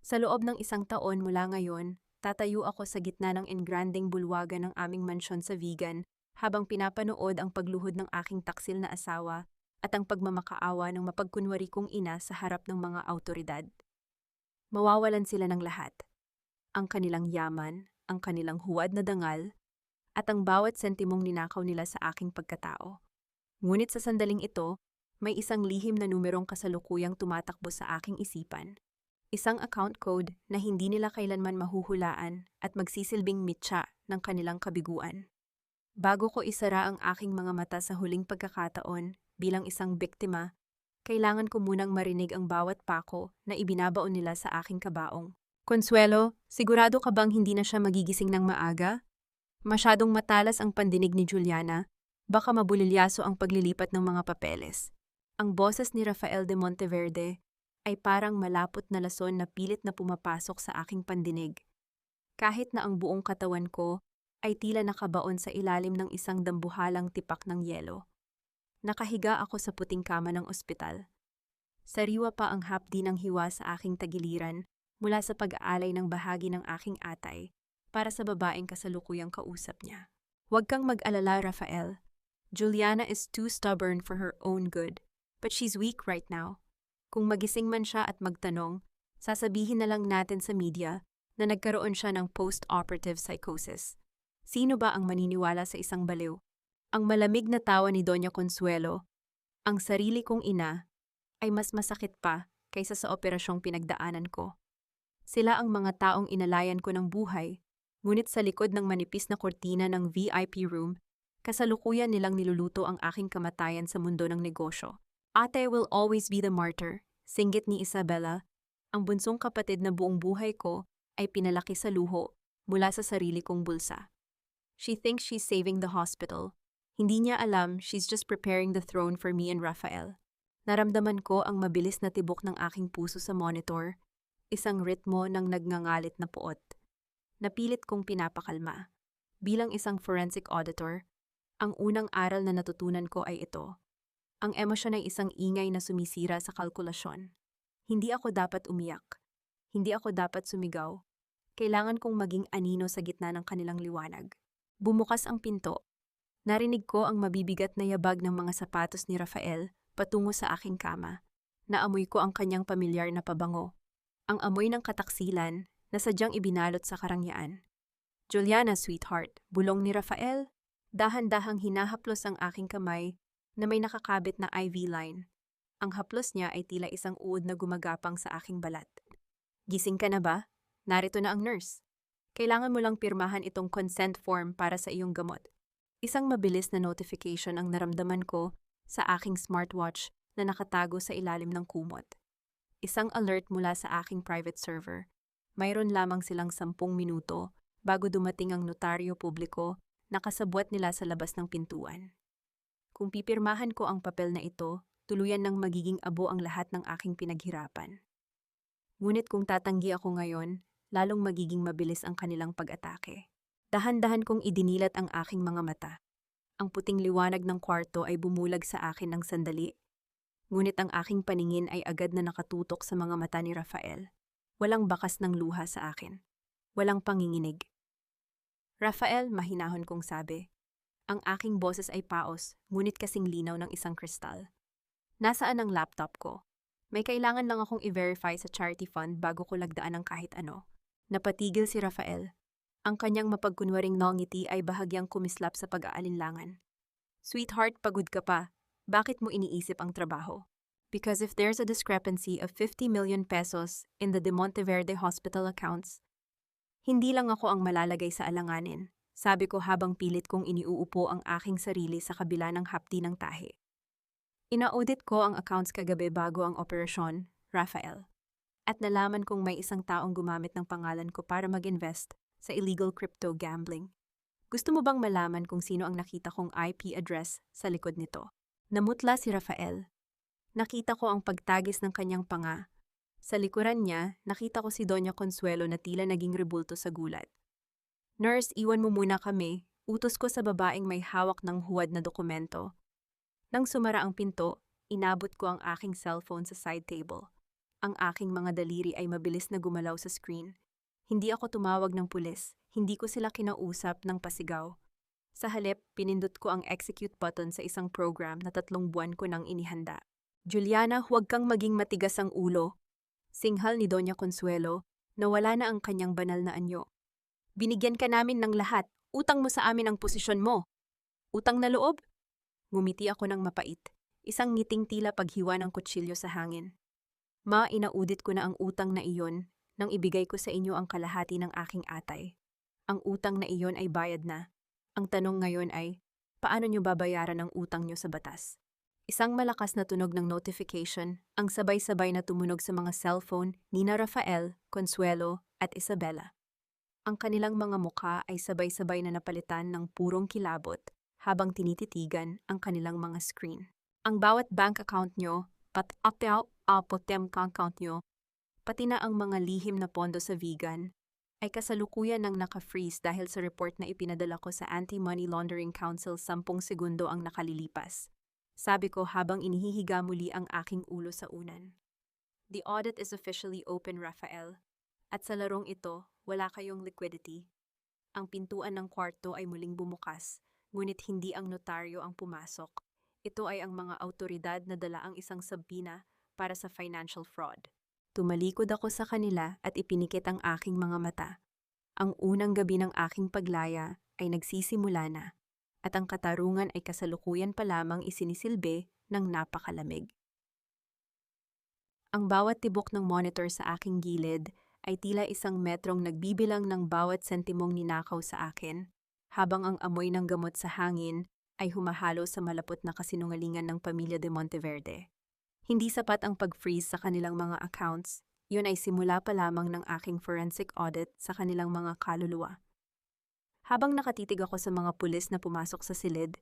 Sa loob ng 1 taon mula ngayon, tatayo ako sa gitna ng engranding bulwagan ng aming mansyon sa Vigan habang pinapanood ang pagluhod ng aking taksil na asawa at ang pagmamakaawa ng mapagkunwari kong ina sa harap ng mga awtoridad. Mawawalan sila ng lahat. Ang kanilang yaman, ang kanilang huwad na dangal, at ang bawat sentimong ninakaw nila sa aking pagkatao. Ngunit sa sandaling ito, may isang lihim na numerong kasalukuyang tumatakbo sa aking isipan. Isang account code na hindi nila kailanman mahuhulaan at magsisilbing mitya ng kanilang kabiguan. Bago ko isara ang aking mga mata sa huling pagkakataon bilang isang biktima, kailangan ko munang marinig ang bawat pako na ibinabaon nila sa aking kabaong. Consuelo, sigurado ka bang hindi na siya magigising ng maaga? Masyadong matalas ang pandinig ni Juliana, baka mabulilyaso ang paglilipat ng mga papeles. Ang boses ni Rafael de Monteverde ay parang malapot na lason na pilit na pumapasok sa aking pandinig. Kahit na ang buong katawan ko ay tila nakabaon sa ilalim ng isang dambuhalang tipak ng yelo. Nakahiga ako sa puting kama ng ospital. Sariwa pa ang hapdi ng hiwa sa aking tagiliran mula sa pag-aalay ng bahagi ng aking atay para sa babaeng kasalukuyang kausap niya. Huwag kang mag-alala, Rafael. Juliana is too stubborn for her own good, but she's weak right now. Kung magising man siya at magtanong, sasabihin na lang natin sa media na nagkaroon siya ng post-operative psychosis. Sino ba ang maniniwala sa isang baliw? Ang malamig na tawa ni Doña Consuelo, ang sarili kong ina, ay mas masakit pa kaysa sa operasyong pinagdaanan ko. Sila ang mga taong inalayan ko ng buhay, ngunit sa likod ng manipis na kortina ng VIP room, kasalukuyan nilang niluluto ang aking kamatayan sa mundo ng negosyo. Ate will always be the martyr, singgit ni Isabella, ang bunsong kapatid na buong buhay ko ay pinalaki sa luho mula sa sarili kong bulsa. She thinks she's saving the hospital. Hindi niya alam she's just preparing the throne for me and Rafael. Naramdaman ko ang mabilis na tibok ng aking puso sa monitor, isang ritmo ng nagngangalit na puot. Napilit kong pinapakalma. Bilang isang forensic auditor, ang unang aral na natutunan ko ay ito. Ang emosyon ay isang ingay na sumisira sa kalkulasyon. Hindi ako dapat umiyak. Hindi ako dapat sumigaw. Kailangan kong maging anino sa gitna ng kanilang liwanag. Bumukas ang pinto. Narinig ko ang mabibigat na yabag ng mga sapatos ni Rafael patungo sa aking kama. Naamoy ko ang kanyang pamilyar na pabango. Ang amoy ng kataksilan na sadyang ibinalot sa karangyaan. Juliana, sweetheart, bulong ni Rafael. Dahan-dahang hinahaplos ang aking kamay na may nakakabit na IV line. Ang haplos niya ay tila isang uod na gumagapang sa aking balat. Gising ka na ba? Narito na ang nurse. Kailangan mo lang pirmahan itong consent form para sa iyong gamot. Isang mabilis na notification ang naramdaman ko sa aking smartwatch na nakatago sa ilalim ng kumot. Isang alert mula sa aking private server. Mayroon lamang silang 10 minuto bago dumating ang notaryo publiko na kasabwat nila sa labas ng pintuan. Kung pipirmahan ko ang papel na ito, tuluyan ng magiging abo ang lahat ng aking pinaghirapan. Ngunit kung tatanggi ako ngayon, lalong magiging mabilis ang kanilang pag-atake. Dahan-dahan kong idinilat ang aking mga mata. Ang puting liwanag ng kwarto ay bumulag sa akin ng sandali. Ngunit ang aking paningin ay agad na nakatutok sa mga mata ni Rafael. Walang bakas ng luha sa akin. Walang panginginig. Rafael, mahinahon kong sabi. Ang aking boses ay paos, ngunit kasing linaw ng isang kristal. Nasaan ang laptop ko? May kailangan lang akong i-verify sa charity fund bago ko lagdaan ng kahit ano. Napatigil si Rafael. Ang kanyang mapagkunwaring ngiti ay bahagyang kumislap sa pag-aalinlangan. Sweetheart, pagod ka pa. Bakit mo iniisip ang trabaho? Because if there's a discrepancy of 50 million pesos in the De Monteverde Hospital accounts, hindi lang ako ang malalagay sa alanganin. Sabi ko habang pilit kong iniuupo ang aking sarili sa kabila ng hapdi ng tahi. Ina-audit ko ang accounts kagabi bago ang operasyon, Rafael. At nalaman kong may isang taong gumamit ng pangalan ko para mag-invest sa illegal crypto gambling. Gusto mo bang malaman kung sino ang nakita kong IP address sa likod nito? Namutla si Rafael. Nakita ko ang pagtagis ng kanyang panga. Sa likuran niya, nakita ko si Doña Consuelo na tila naging rebulto sa gulat. Nurse, iwan mo muna kami. Utos ko sa babaeng may hawak ng huwad na dokumento. Nang sumara ang pinto, inabot ko ang aking cellphone sa side table. Ang aking mga daliri ay mabilis na gumalaw sa screen. Hindi ako tumawag ng pulis, hindi ko sila kinausap ng pasigaw. Sa halip, pinindot ko ang execute button sa isang program na 3 buwan ko nang inihanda. Juliana, huwag kang maging matigas ang ulo. Singhal ni Doña Consuelo, nawala na ang kanyang banal na anyo. Binigyan ka namin ng lahat, utang mo sa amin ang posisyon mo. Utang na loob? Ngumiti ako ng mapait, isang ngiting tila paghiwa ng kutsilyo sa hangin. Inaudit ko na ang utang na iyon nang ibigay ko sa inyo ang kalahati ng aking atay. Ang utang na iyon ay bayad na. Ang tanong ngayon ay, paano nyo babayaran ang utang nyo sa batas? Isang malakas na tunog ng notification ang sabay-sabay na tumunog sa mga cellphone ni Rafael, Consuelo at Isabela. Ang kanilang mga mukha ay sabay-sabay na napalitan ng purong kilabot habang tinititigan ang kanilang mga screen. Ang bawat bank account nyo, account nyo, pati na ang mga lihim na pondo sa vegan, ay kasalukuyan ng naka-freeze dahil sa report na ipinadala ko sa Anti-Money Laundering Council 10 segundo ang nakalilipas. Sabi ko habang inihihiga muli ang aking ulo sa unan. The audit is officially open, Rafael. At sa larong ito, wala kayong liquidity. Ang pintuan ng kwarto ay muling bumukas, ngunit hindi ang notaryo ang pumasok. Ito ay ang mga autoridad na dala ang isang sabina para sa financial fraud. Tumalikod ako sa kanila at ipinikit ang aking mga mata. Ang unang gabi ng aking paglaya ay nagsisimula na, at ang katarungan ay kasalukuyan pa lamang isinisilbi ng napakalamig. Ang bawat tibok ng monitor sa aking gilid ay tila isang metrong nagbibilang ng bawat sentimong ninakaw sa akin, habang ang amoy ng gamot sa hangin ay humahalo sa malapot na kasinungalingan ng pamilya de Monteverde. Hindi sapat ang pag-freeze sa kanilang mga accounts, yun ay simula pa lamang ng aking forensic audit sa kanilang mga kaluluwa. Habang nakatitig ako sa mga pulis na pumasok sa silid,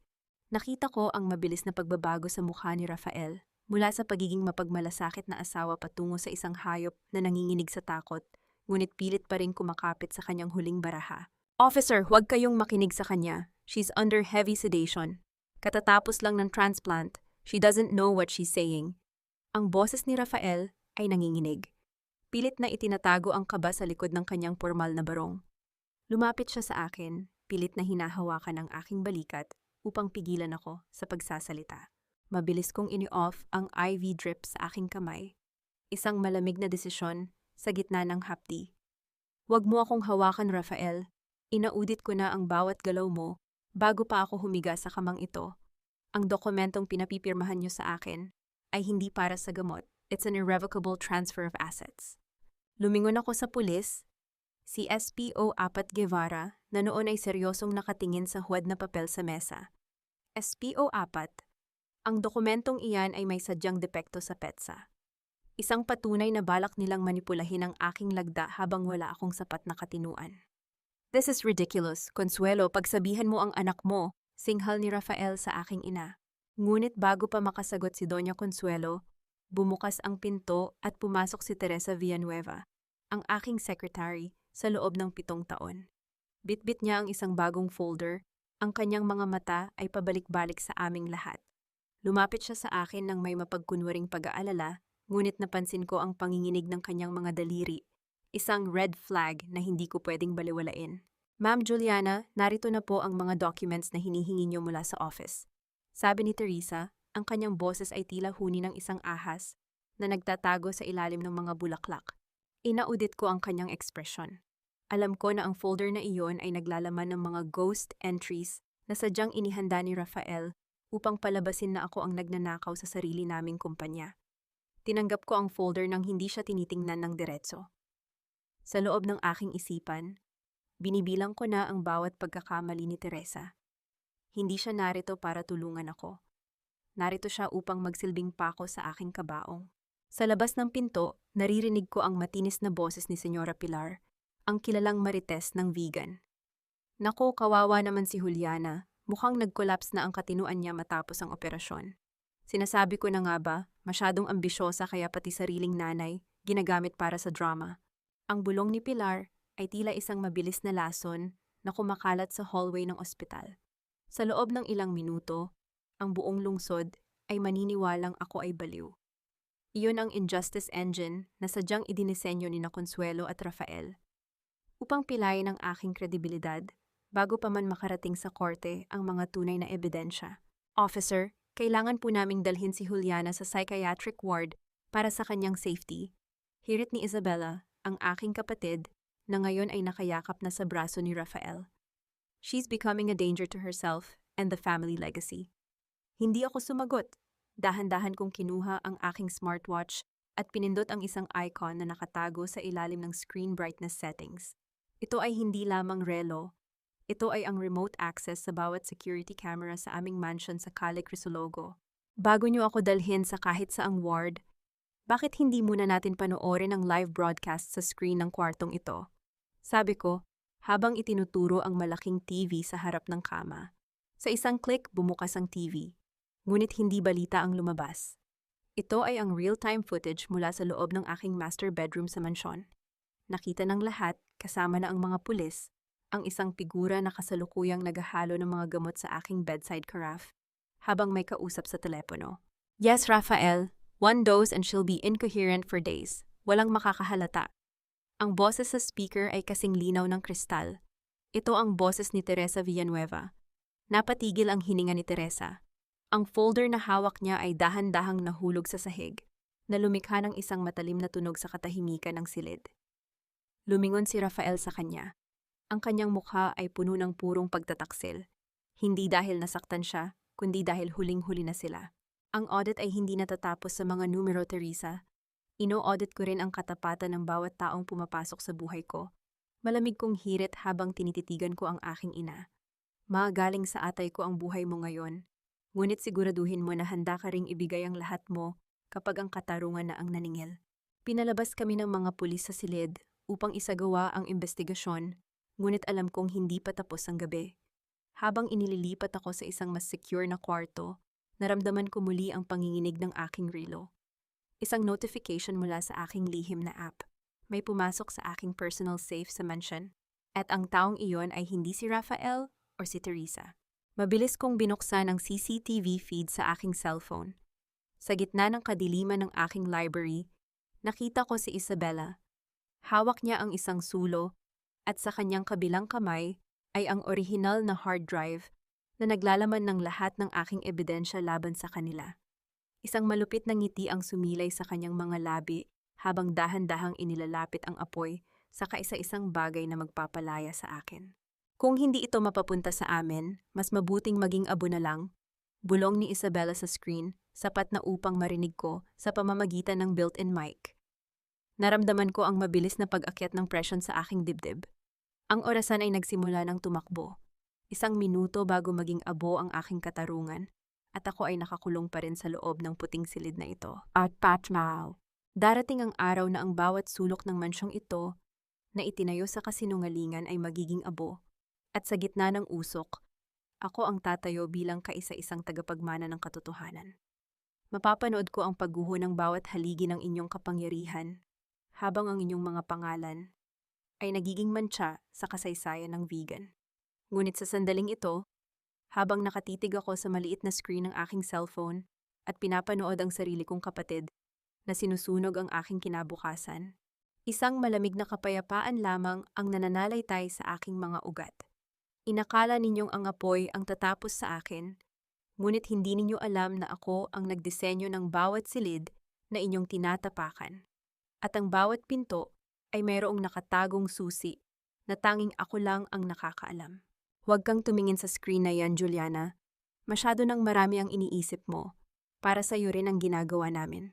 nakita ko ang mabilis na pagbabago sa mukha ni Rafael, mula sa pagiging mapagmalasakit na asawa patungo sa isang hayop na nanginginig sa takot, ngunit pilit pa rin kumakapit sa kanyang huling baraha. Officer, huwag kayong makinig sa kanya. She's under heavy sedation. Katatapos lang ng transplant. She doesn't know what she's saying. Ang boses ni Rafael ay nanginginig. Pilit na itinatago ang kaba sa likod ng kanyang formal na barong. Lumapit siya sa akin, pilit na hinahawakan ang aking balikat upang pigilan ako sa pagsasalita. Mabilis kong ini-off ang IV drip sa aking kamay. Isang malamig na desisyon sa gitna ng hapdi. Huwag mo akong hawakan, Rafael. Inaudit ko na ang bawat galaw mo bago pa ako humiga sa kamang ito. Ang dokumentong pinapipirmahan niyo sa akin ay hindi para sa gamot. It's an irrevocable transfer of assets. Lumingon ako sa pulis, si SPO Apat Guevara, na noon ay seryosong nakatingin sa huwad na papel sa mesa. SPO Apat, ang dokumentong iyan ay may sadyang depekto sa petsa. Isang patunay na balak nilang manipulahin ang aking lagda habang wala akong sapat na katinuan. This is ridiculous, Consuelo, pagsabihan mo ang anak mo, singhal ni Rafael sa aking ina. Ngunit bago pa makasagot si Doña Consuelo, bumukas ang pinto at pumasok si Teresa Villanueva, ang aking secretary, sa loob ng 7 taon. Bitbit niya ang isang bagong folder, ang kanyang mga mata ay pabalik-balik sa aming lahat. Lumapit siya sa akin nang may mapagkunwaring pag-aalala, ngunit napansin ko ang panginginig ng kanyang mga daliri, isang red flag na hindi ko pwedeng baliwalain. Ma'am Juliana, narito na po ang mga documents na hinihingi niyo mula sa office. Sabi ni Teresa, ang kanyang boses ay tila huni ng isang ahas na nagtatago sa ilalim ng mga bulaklak. Inaudit ko ang kanyang ekspresyon. Alam ko na ang folder na iyon ay naglalaman ng mga ghost entries na sadyang inihanda ni Rafael upang palabasin na ako ang nagnanakaw sa sarili naming kumpanya. Tinanggap ko ang folder nang hindi siya tinitingnan ng diretso. Sa loob ng aking isipan, binibilang ko na ang bawat pagkakamali ni Teresa. Hindi siya narito para tulungan ako. Narito siya upang magsilbing pako sa aking kabaong. Sa labas ng pinto, naririnig ko ang matinis na boses ni Senyora Pilar, ang kilalang marites ng vegan. Nako, kawawa naman si Juliana. Mukhang nag-collapse na ang katinuan niya matapos ang operasyon. Sinasabi ko na nga ba, masyadong ambisyosa kaya pati sariling nanay, ginagamit para sa drama. Ang bulong ni Pilar ay tila isang mabilis na lason na kumakalat sa hallway ng ospital. Sa loob ng ilang minuto, ang buong lungsod ay maniniwalang ako ay baliw. Iyon ang injustice engine na sadyang idinisenyo ni na Consuelo at Rafael upang pilayin ang aking kredibilidad bago pa man makarating sa korte ang mga tunay na ebidensya. Officer, kailangan po naming dalhin si Juliana sa psychiatric ward para sa kanyang safety. Hirit ni Isabella, ang aking kapatid, na ngayon ay nakayakap na sa braso ni Rafael. She's becoming a danger to herself and the family legacy. Hindi ako sumagot. Dahan-dahan kong kinuha ang aking smartwatch at pinindot ang isang icon na nakatago sa ilalim ng screen brightness settings. Ito ay hindi lamang relo. Ito ay ang remote access sa bawat security camera sa aming mansion sa Calle Crisologo. Bago niyo ako dalhin sa kahit saang ward, bakit hindi muna natin panoorin ang live broadcast sa screen ng kwartong ito? Sabi ko, habang itinuturo ang malaking TV sa harap ng kama. Sa isang click, bumukas ang TV. Ngunit hindi balita ang lumabas. Ito ay ang real-time footage mula sa loob ng aking master bedroom sa mansyon. Nakita ng lahat, kasama na ang mga pulis, ang isang figura na kasalukuyang naghahalo ng mga gamot sa aking bedside carafe, habang may kausap sa telepono. Yes, Rafael, 1 dose and she'll be incoherent for days. Walang makakahalata. Ang boses sa speaker ay kasing linaw ng kristal. Ito ang boses ni Teresa Villanueva. Napatigil ang hininga ni Teresa. Ang folder na hawak niya ay dahan-dahang nahulog sa sahig, na lumikha ng isang matalim na tunog sa katahimikan ng silid. Lumingon si Rafael sa kanya. Ang kanyang mukha ay puno ng purong pagtataksil. Hindi dahil nasaktan siya, kundi dahil huling-huli na sila. Ang audit ay hindi natatapos sa mga numero, Teresa. Ino-audit ko rin ang katapatan ng bawat taong pumapasok sa buhay ko. Malamig kong hirit habang tinititigan ko ang aking ina. Magaling sa atay ko ang buhay mo ngayon. Ngunit siguraduhin mo na handa ka ring ibigay ang lahat mo kapag ang katarungan na ang naningil. Pinalabas kami ng mga pulis sa silid upang isagawa ang investigasyon, ngunit alam kong hindi pa tapos ang gabi. Habang inililipat ako sa isang mas secure na kwarto, naramdaman ko muli ang panginginig ng aking relo. Isang notification mula sa aking lihim na app. May pumasok sa aking personal safe sa mansion, at ang taong iyon ay hindi si Rafael o si Teresa. Mabilis kong binuksan ang CCTV feed sa aking cellphone. Sa gitna ng kadiliman ng aking library, nakita ko si Isabella. Hawak niya ang isang sulo at sa kanyang kabilang kamay ay ang orihinal na hard drive na naglalaman ng lahat ng aking ebidensya laban sa kanila. Isang malupit na ngiti ang sumilay sa kanyang mga labi habang dahan-dahang inilalapit ang apoy sa kaisa-isang bagay na magpapalaya sa akin. Kung hindi ito mapapunta sa amin, mas mabuting maging abo na lang. Bulong ni Isabella sa screen, sapat na upang marinig ko sa pamamagitan ng built-in mic. Naramdaman ko ang mabilis na pag-akyat ng presyon sa aking dibdib. Ang orasan ay nagsimula ng tumakbo. 1 minuto bago maging abo ang aking katarungan, at ako ay nakakulong pa rin sa loob ng puting silid na ito. At patmaw. Darating ang araw na ang bawat sulok ng mansyong ito na itinayo sa kasinungalingan ay magiging abo. At sa gitna ng usok, ako ang tatayo bilang kaisa-isang tagapagmana ng katotohanan. Mapapanood ko ang pagguho ng bawat haligi ng inyong kapangyarihan, habang ang inyong mga pangalan ay nagiging mantsa sa kasaysayan ng vegan. Ngunit sa sandaling ito, habang nakatitig ako sa maliit na screen ng aking cellphone at pinapanood ang sarili kong kapatid na sinusunog ang aking kinabukasan, isang malamig na kapayapaan lamang ang nananalaytay sa aking mga ugat. Inakala ninyong ang apoy ang tatapos sa akin, ngunit hindi ninyo alam na ako ang nagdisenyo ng bawat silid na inyong tinatapakan. At ang bawat pinto ay mayroong nakatagong susi na tanging ako lang ang nakakaalam. Huwag kang tumingin sa screen na yan, Juliana. Masyado nang marami ang iniisip mo. Para sa iyo rin ang ginagawa namin.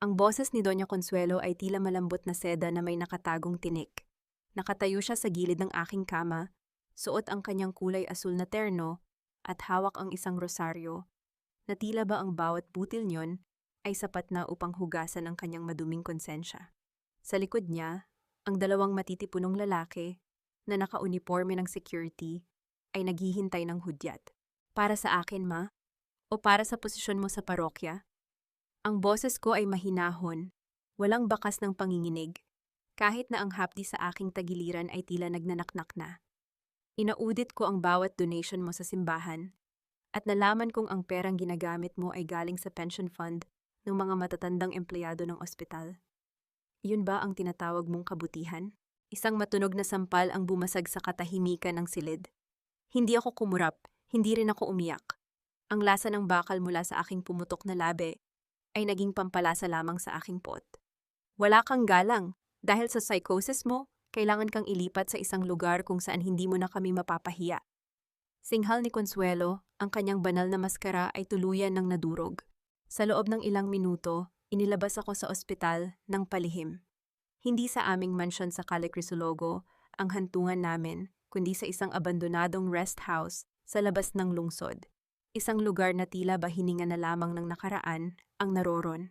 Ang boses ni Doña Consuelo ay tila malambot na seda na may nakatagong tinik. Nakatayo siya sa gilid ng aking kama, suot ang kanyang kulay asul na terno at hawak ang isang rosaryo, na tila ba ang bawat butil niyon ay sapat na upang hugasan ang kanyang maduming konsensya. Sa likod niya, ang 2 matitipunong lalaki na naka-uniforme ng security ay naghihintay ng hudyat. Para sa akin, ma? O para sa posisyon mo sa parokya? Ang boses ko ay mahinahon, walang bakas ng panginginig, kahit na ang hapdi sa aking tagiliran ay tila nagnanaknak na. Inaudit ko ang bawat donation mo sa simbahan at nalaman kong ang perang ginagamit mo ay galing sa pension fund ng mga matatandang empleyado ng ospital. Iyon ba ang tinatawag mong kabutihan? Isang matunog na sampal ang bumasag sa katahimikan ng silid. Hindi ako kumurap, hindi rin ako umiyak. Ang lasa ng bakal mula sa aking pumutok na labi ay naging pampalasa lamang sa aking pot. Wala kang galang. Dahil sa psychosis mo, kailangan kang ilipat sa isang lugar kung saan hindi mo na kami mapapahiya. Singhal ni Consuelo, ang kanyang banal na maskara ay tuluyan ng nadurog. Sa loob ng ilang minuto, inilabas ako sa ospital ng palihim. Hindi sa aming mansyon sa Calle Crisologo ang hantungan namin, kundi sa isang abandonadong rest house sa labas ng lungsod. Isang lugar na tila ba hininga na lamang ng nakaraan ang naroron.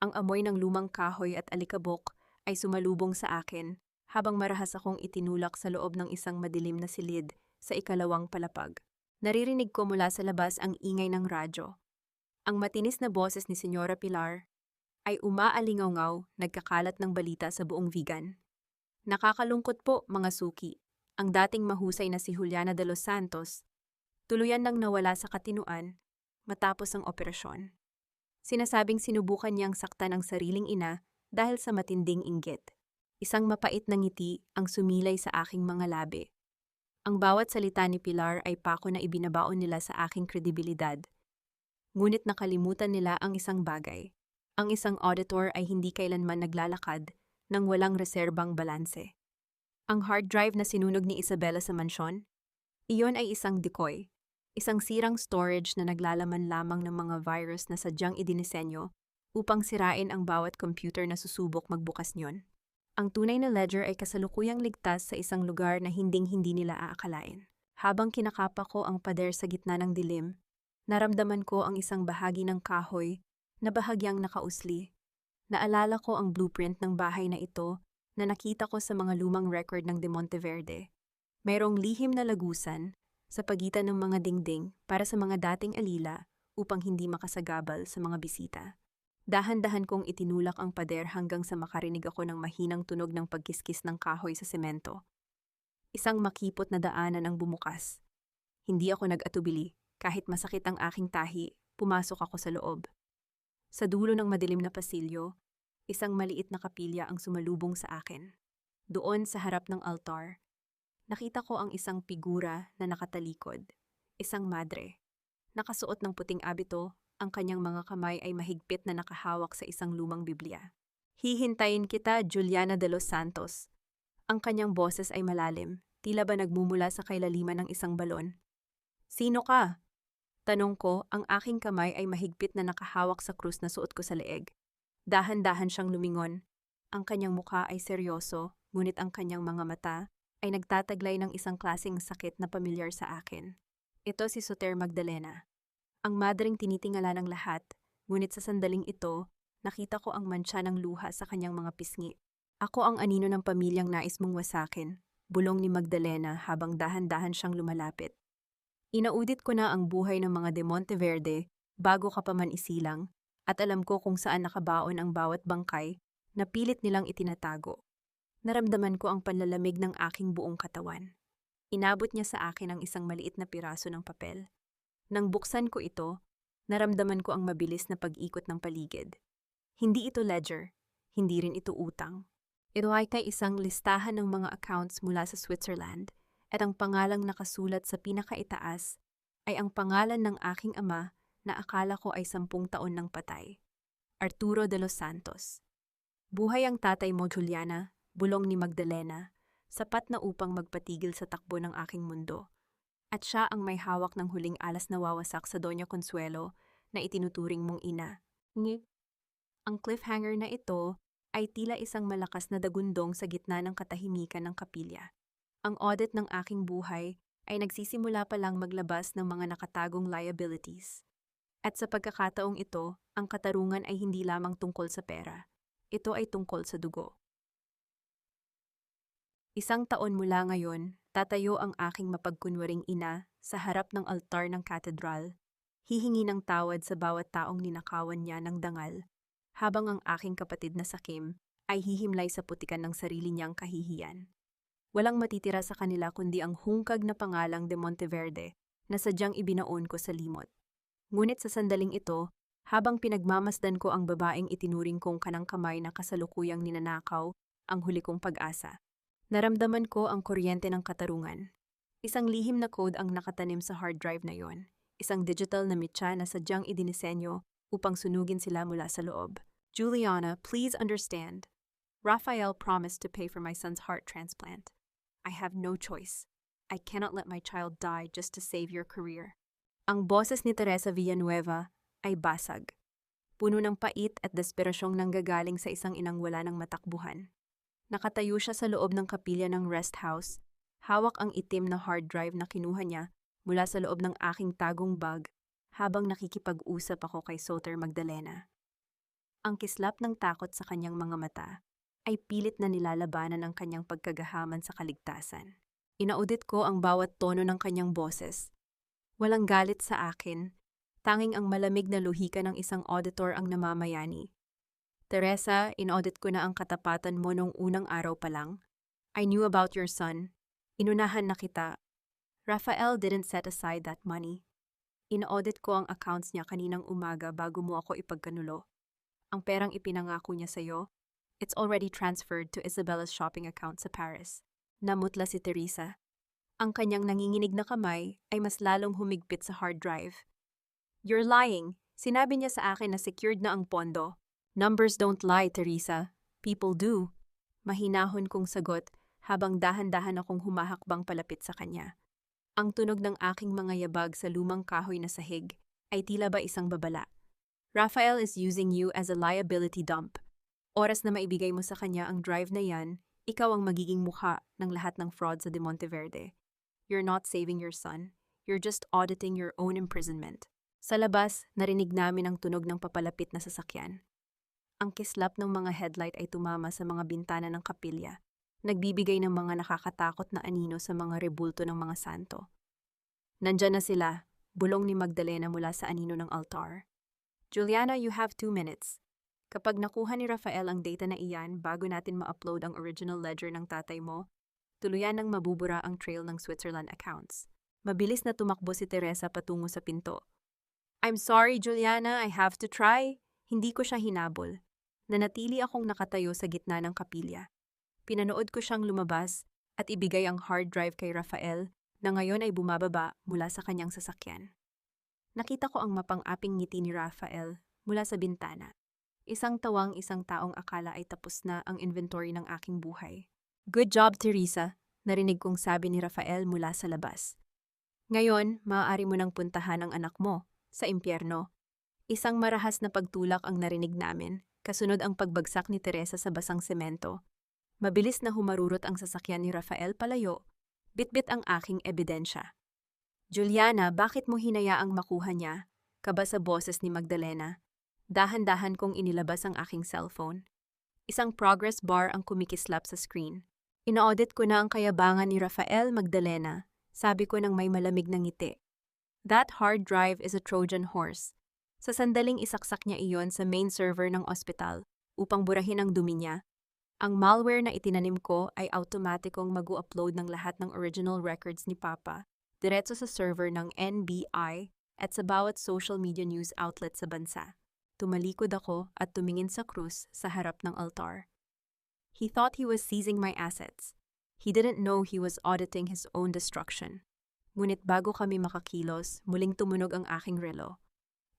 Ang amoy ng lumang kahoy at alikabok ay sumalubong sa akin habang marahas akong itinulak sa loob ng isang madilim na silid sa ikalawang palapag. Naririnig ko mula sa labas ang ingay ng radyo. Ang matinis na boses ni Senyora Pilar ay umaalingaw-ngaw, nagkakalat ng balita sa buong Vigan. Nakakalungkot po, mga suki. Ang dating mahusay na si Juliana de los Santos, tuluyan nang nawala sa katinuan matapos ang operasyon. Sinasabing sinubukan niyang saktan ang sariling ina dahil sa matinding inggit. Isang mapait na ngiti ang sumilay sa aking mga labi. Ang bawat salita ni Pilar ay pako na ibinabaon nila sa aking kredibilidad. Ngunit nakalimutan nila ang isang bagay. Ang isang auditor ay hindi kailanman naglalakad nang walang reserbang balanse. Ang hard drive na sinunog ni Isabela sa mansyon, iyon ay isang decoy. Isang sirang storage na naglalaman lamang ng mga virus na sadyang idinisenyo upang sirain ang bawat computer na susubok magbukas niyon. Ang tunay na ledger ay kasalukuyang ligtas sa isang lugar na hinding-hindi nila aakalain. Habang kinakapa ko ang pader sa gitna ng dilim, naramdaman ko ang isang bahagi ng kahoy na bahagyang nakausli. Naalala ko ang blueprint ng bahay na ito na nakita ko sa mga lumang record ng De Monteverde. Mayroong lihim na lagusan sa pagitan ng mga dingding para sa mga dating alila upang hindi makasagabal sa mga bisita. Dahan-dahan kong itinulak ang pader hanggang sa makarinig ako ng mahinang tunog ng pagkiskis ng kahoy sa semento. Isang makipot na daanan ang bumukas. Hindi ako nag-atubili. Kahit masakit ang aking tahi, pumasok ako sa loob. Sa dulo ng madilim na pasilyo, isang maliit na kapilya ang sumalubong sa akin. Doon sa harap ng altar, nakita ko ang isang figura na nakatalikod. Isang madre. Nakasuot ng puting abito, ang kanyang mga kamay ay mahigpit na nakahawak sa isang lumang Biblia. Hihintayin kita, Juliana de los Santos. Ang kanyang boses ay malalim, tila ba nagmumula sa kailaliman ng isang balon. Sino ka? Tanong ko, ang aking kamay ay mahigpit na nakahawak sa krus na suot ko sa leeg. Dahan-dahan siyang lumingon. Ang kanyang mukha ay seryoso, ngunit ang kanyang mga mata ay nagtataglay ng isang klaseng sakit na pamilyar sa akin. Ito si Soter Magdalena. Ang madring tinitingala ng lahat, ngunit sa sandaling ito, nakita ko ang mantsa ng luha sa kanyang mga pisngi. Ako ang anino ng pamilyang nais mong wasakin, bulong ni Magdalena habang dahan-dahan siyang lumalapit. Inaudit ko na ang buhay ng mga De Monteverde bago ka pa man isilang, at alam ko kung saan nakabaon ang bawat bangkay na pilit nilang itinatago. Naramdaman ko ang panlalamig ng aking buong katawan. Inabot niya sa akin ang isang maliit na piraso ng papel. Nang buksan ko ito, naramdaman ko ang mabilis na pag-ikot ng paligid. Hindi ito ledger, hindi rin ito utang. Ito ay isang listahan ng mga accounts mula sa Switzerland at ang pangalang nakasulat sa pinakaitaas ay ang pangalan ng aking ama na akala ko ay 10 taon nang patay. Arturo de los Santos. Buhay ang tatay mo, Juliana, bulong ni Magdalena, sapat na upang magpatigil sa takbo ng aking mundo. At siya ang may hawak ng huling alas na wawasak sa Doña Consuelo na itinuturing mong ina. Ang cliffhanger na ito ay tila isang malakas na dagundong sa gitna ng katahimikan ng kapilya. Ang audit ng aking buhay ay nagsisimula pa lang maglabas ng mga nakatagong liabilities. At sa pagkakataong ito, ang katarungan ay hindi lamang tungkol sa pera. Ito ay tungkol sa dugo. 1 taon mula ngayon, tatayo ang aking mapagkunwaring ina sa harap ng altar ng katedral. Hihingi ng tawad sa bawat taong ninakawan niya ng dangal, habang ang aking kapatid na sakim ay hihimlay sa putikan ng sarili niyang kahihiyan. Walang matitira sa kanila kundi ang hungkag na pangalang De Monteverde na sadyang ibinaon ko sa limot. Ngunit sa sandaling ito, Habang pinagmamasdan ko ang babaeng itinuring kong kanang kamay na kasalukuyang ninanakaw, ang huli kong pag-asa. Naramdaman ko ang kuryente ng katarungan. Isang lihim na code ang nakatanim sa hard drive na yon. Isang digital na mitya na sadyang idinisenyo upang sunugin sila mula sa loob. Juliana, please understand. Raphael promised to pay for my son's heart transplant. I have no choice. I cannot let my child die just to save your career. Ang boses ni Teresa Villanueva ay basag. Puno ng pait at desperasyong nanggagaling sa isang inang wala ng matakbuhan. Nakatayo siya sa loob ng kapilya ng rest house. Hawak ang itim na hard drive na kinuha niya mula sa loob ng aking tagong bag habang nakikipag-usap ako kay Soter Magdalena. Ang kislap ng takot sa kanyang mga mata ay pilit na nilalabanan ang kanyang pagkagahaman sa kaligtasan. Inaudit ko ang bawat tono ng kanyang boses. Walang galit sa akin, tanging ang malamig na luhika ng isang auditor ang namamayani. Teresa, inaudit ko na ang katapatan mo nung unang araw pa lang. I knew about your son. Inunahan na kita. Raphael didn't set aside that money. Inaudit ko ang accounts niya kaninang umaga bago mo ako ipagkanulo. Ang perang ipinangako niya sa'yo, it's already transferred to Isabella's shopping account sa Paris. Namutla si Teresa. Ang kanyang nanginginig na kamay ay mas lalong humigpit sa hard drive. You're lying. Sinabi niya sa akin na secured na ang pondo. Numbers don't lie, Teresa. People do. Mahinahon kong sagot habang dahan-dahan akong humahakbang palapit sa kanya. Ang tunog ng aking mga yabag sa lumang kahoy na sahig ay tila ba isang babala. Raphael is using you as a liability dump. Oras na maibigay mo sa kanya ang drive na yan, ikaw ang magiging mukha ng lahat ng fraud sa De Monteverde. You're not saving your son. You're just auditing your own imprisonment. Sa labas, narinig namin ang tunog ng papalapit na sasakyan. Ang kislap ng mga headlight ay tumama sa mga bintana ng kapilya, nagbibigay ng mga nakakatakot na anino sa mga rebulto ng mga santo. Nandyan na sila, bulong ni Magdalena mula sa anino ng altar. Juliana, you have 2 minutes. Kapag nakuha ni Raphael ang data na iyan bago natin ma-upload ang original ledger ng tatay mo, tuluyan nang mabubura ang trail ng Switzerland accounts. Mabilis na tumakbo si Teresa patungo sa pinto. I'm sorry, Juliana, I have to try. Hindi ko siya hinabol. Nanatili akong nakatayo sa gitna ng kapilya. Pinanood ko siyang lumabas at ibigay ang hard drive kay Raphael na ngayon ay bumababa mula sa kanyang sasakyan. Nakita ko ang mapang-aping ngiti ni Raphael mula sa bintana. Isang tawang isang taong akala ay tapos na ang inventory ng aking buhay. Good job, Teresa, narinig kong sabi ni Raphael mula sa labas. Ngayon, maaari mo nang puntahan ang anak mo sa impyerno. Isang marahas na pagtulak ang narinig namin, kasunod ang pagbagsak ni Teresa sa basang semento. Mabilis na humarurot ang sasakyan ni Raphael palayo. Bitbit ang aking ebidensya. Juliana, bakit mo hinayaang makuha niya? Kaba sa boses ni Magdalena. Dahan-dahan kong inilabas ang aking cellphone. Isang progress bar ang kumikislap sa screen. Ina-audit ko na ang kayabangan ni Raphael Magdalena. Sabi ko ng may malamig na ngiti. That hard drive is a Trojan horse. Sa sandaling isaksak niya iyon sa main server ng ospital upang burahin ang dumi niya. Ang malware na itinanim ko ay automatikong mag-upload ng lahat ng original records ni Papa diretso sa server ng NBI at sa bawat social media news outlet sa bansa. Tumalikod ako at tumingin sa krus sa harap ng altar. He thought he was seizing my assets. He didn't know he was auditing his own destruction. Ngunit bago kami makakilos, muling tumunog ang aking relo.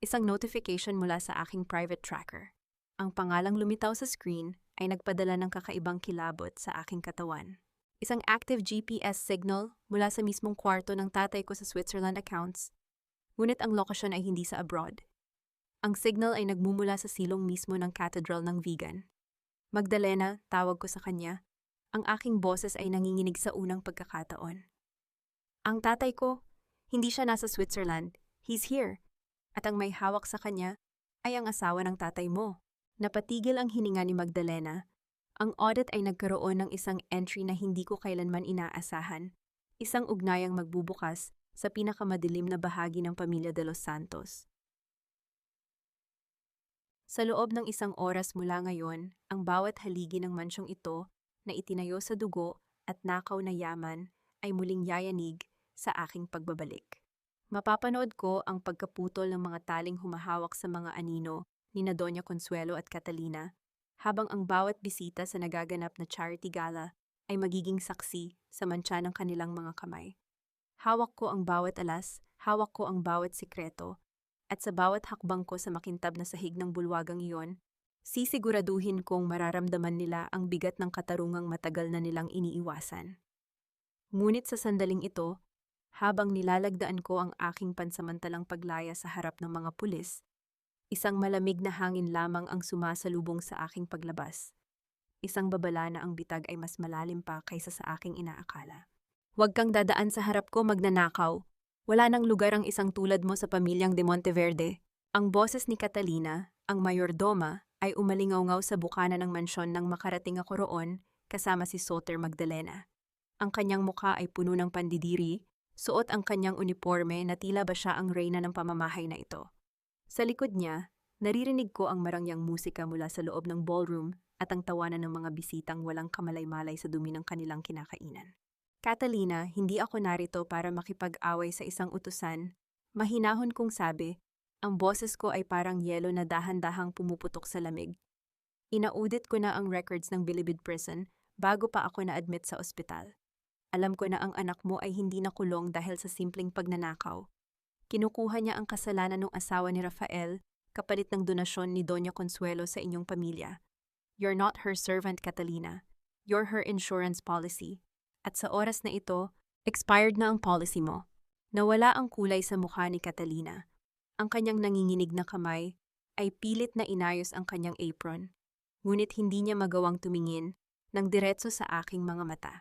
Isang notification mula sa aking private tracker. Ang pangalang lumitaw sa screen ay nagpadala ng kakaibang kilabot sa aking katawan. Isang active GPS signal mula sa mismong kwarto ng tatay ko sa Switzerland accounts. Ngunit ang lokasyon ay hindi sa abroad. Ang signal ay nagmumula sa silong mismo ng cathedral ng Vigan. Magdalena, tawag ko sa kanya. Ang aking boses ay nanginginig sa unang pagkakataon. Ang tatay ko, hindi siya nasa Switzerland. He's here. At ang may hawak sa kanya ay ang asawa ng tatay mo. Napatigil ang hininga ni Magdalena. Ang audit ay nagkaroon ng isang entry na hindi ko kailanman inaasahan. Isang ugnayang magbubukas sa pinakamadilim na bahagi ng pamilya de los Santos. Sa loob ng isang oras mula ngayon, ang bawat haligi ng mansyong ito na itinayo sa dugo at nakaw na yaman ay muling yayanig sa aking pagbabalik. Mapapanood ko ang pagkaputol ng mga taling humahawak sa mga anino ni na Doña Consuelo at Catalina, habang ang bawat bisita sa nagaganap na charity gala ay magiging saksi sa mantsa ng kanilang mga kamay. Hawak ko ang bawat alas, hawak ko ang bawat sikreto, at sa bawat hakbang ko sa makintab na sahig ng bulwagang iyon, sisiguraduhin kong mararamdaman nila ang bigat ng katarungang matagal na nilang iniiwasan. Ngunit sa sandaling ito, habang nilalagdaan ko ang aking pansamantalang paglaya sa harap ng mga pulis, isang malamig na hangin lamang ang sumasalubong sa aking paglabas. Isang babala na ang bitag ay mas malalim pa kaysa sa aking inaakala. Huwag kang dadaan sa harap ko, magnanakaw. Wala nang lugar ang isang tulad mo sa pamilyang de Monteverde. Ang boses ni Catalina, ang mayordoma, ay umalingaw-ngaw sa bukana ng mansyon nang makarating ako roon kasama si Soter Magdalena. Ang kanyang mukha ay puno ng pandidiri, suot ang kanyang uniforme na tila ba siya ang reyna ng pamamahay na ito. Sa likod niya, naririnig ko ang marangyang musika mula sa loob ng ballroom at ang tawanan ng mga bisitang walang kamalay-malay sa dumi ng kanilang kinakainan. Catalina, hindi ako narito para makipag-away sa isang utusan. Mahinahon kong sabi, ang boses ko ay parang yelo na dahan-dahang pumuputok sa lamig. Inaudit ko na ang records ng Bilibid Prison bago pa ako na-admit sa ospital. Alam ko na ang anak mo ay hindi nakulong dahil sa simpleng pagnanakaw. Kinukuha niya ang kasalanan ng asawa ni Rafael kapalit ng donasyon ni Doña Consuelo sa inyong pamilya. You're not her servant, Catalina. You're her insurance policy. At sa oras na ito, expired na ang policy mo. Nawala ang kulay sa mukha ni Catalina. Ang kanyang nanginginig na kamay ay pilit na inayos ang kanyang apron. Ngunit hindi niya magawang tumingin ng diretso sa aking mga mata.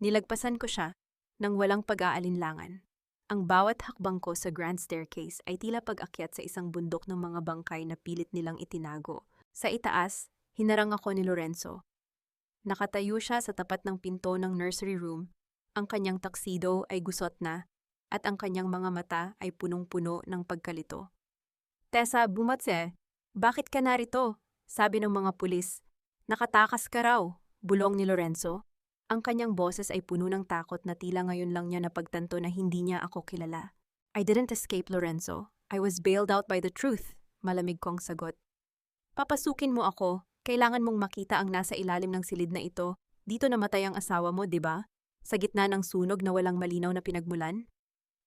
Nilagpasan ko siya nang walang pag-aalinlangan. Ang bawat hakbang ko sa grand staircase ay tila pag-akyat sa isang bundok ng mga bangkay na pilit nilang itinago. Sa itaas, hinarang ako ni Lorenzo. Nakatayo siya sa tapat ng pinto ng nursery room, ang kanyang taksido ay gusot na, at ang kanyang mga mata ay punong-puno ng pagkalito. Tessa, bumatse, bakit ka narito? Sabi ng mga pulis. Nakatakas ka raw, bulong ni Lorenzo. Ang kanyang boses ay puno ng takot na tila ngayon lang niya napagtanto na hindi niya ako kilala. I didn't escape, Lorenzo. I was bailed out by the truth, malamig kong sagot. Papasukin mo ako. Kailangan mong makita ang nasa ilalim ng silid na ito. Dito namatay ang asawa mo, di ba? Sa gitna ng sunog na walang malinaw na pinagmulan?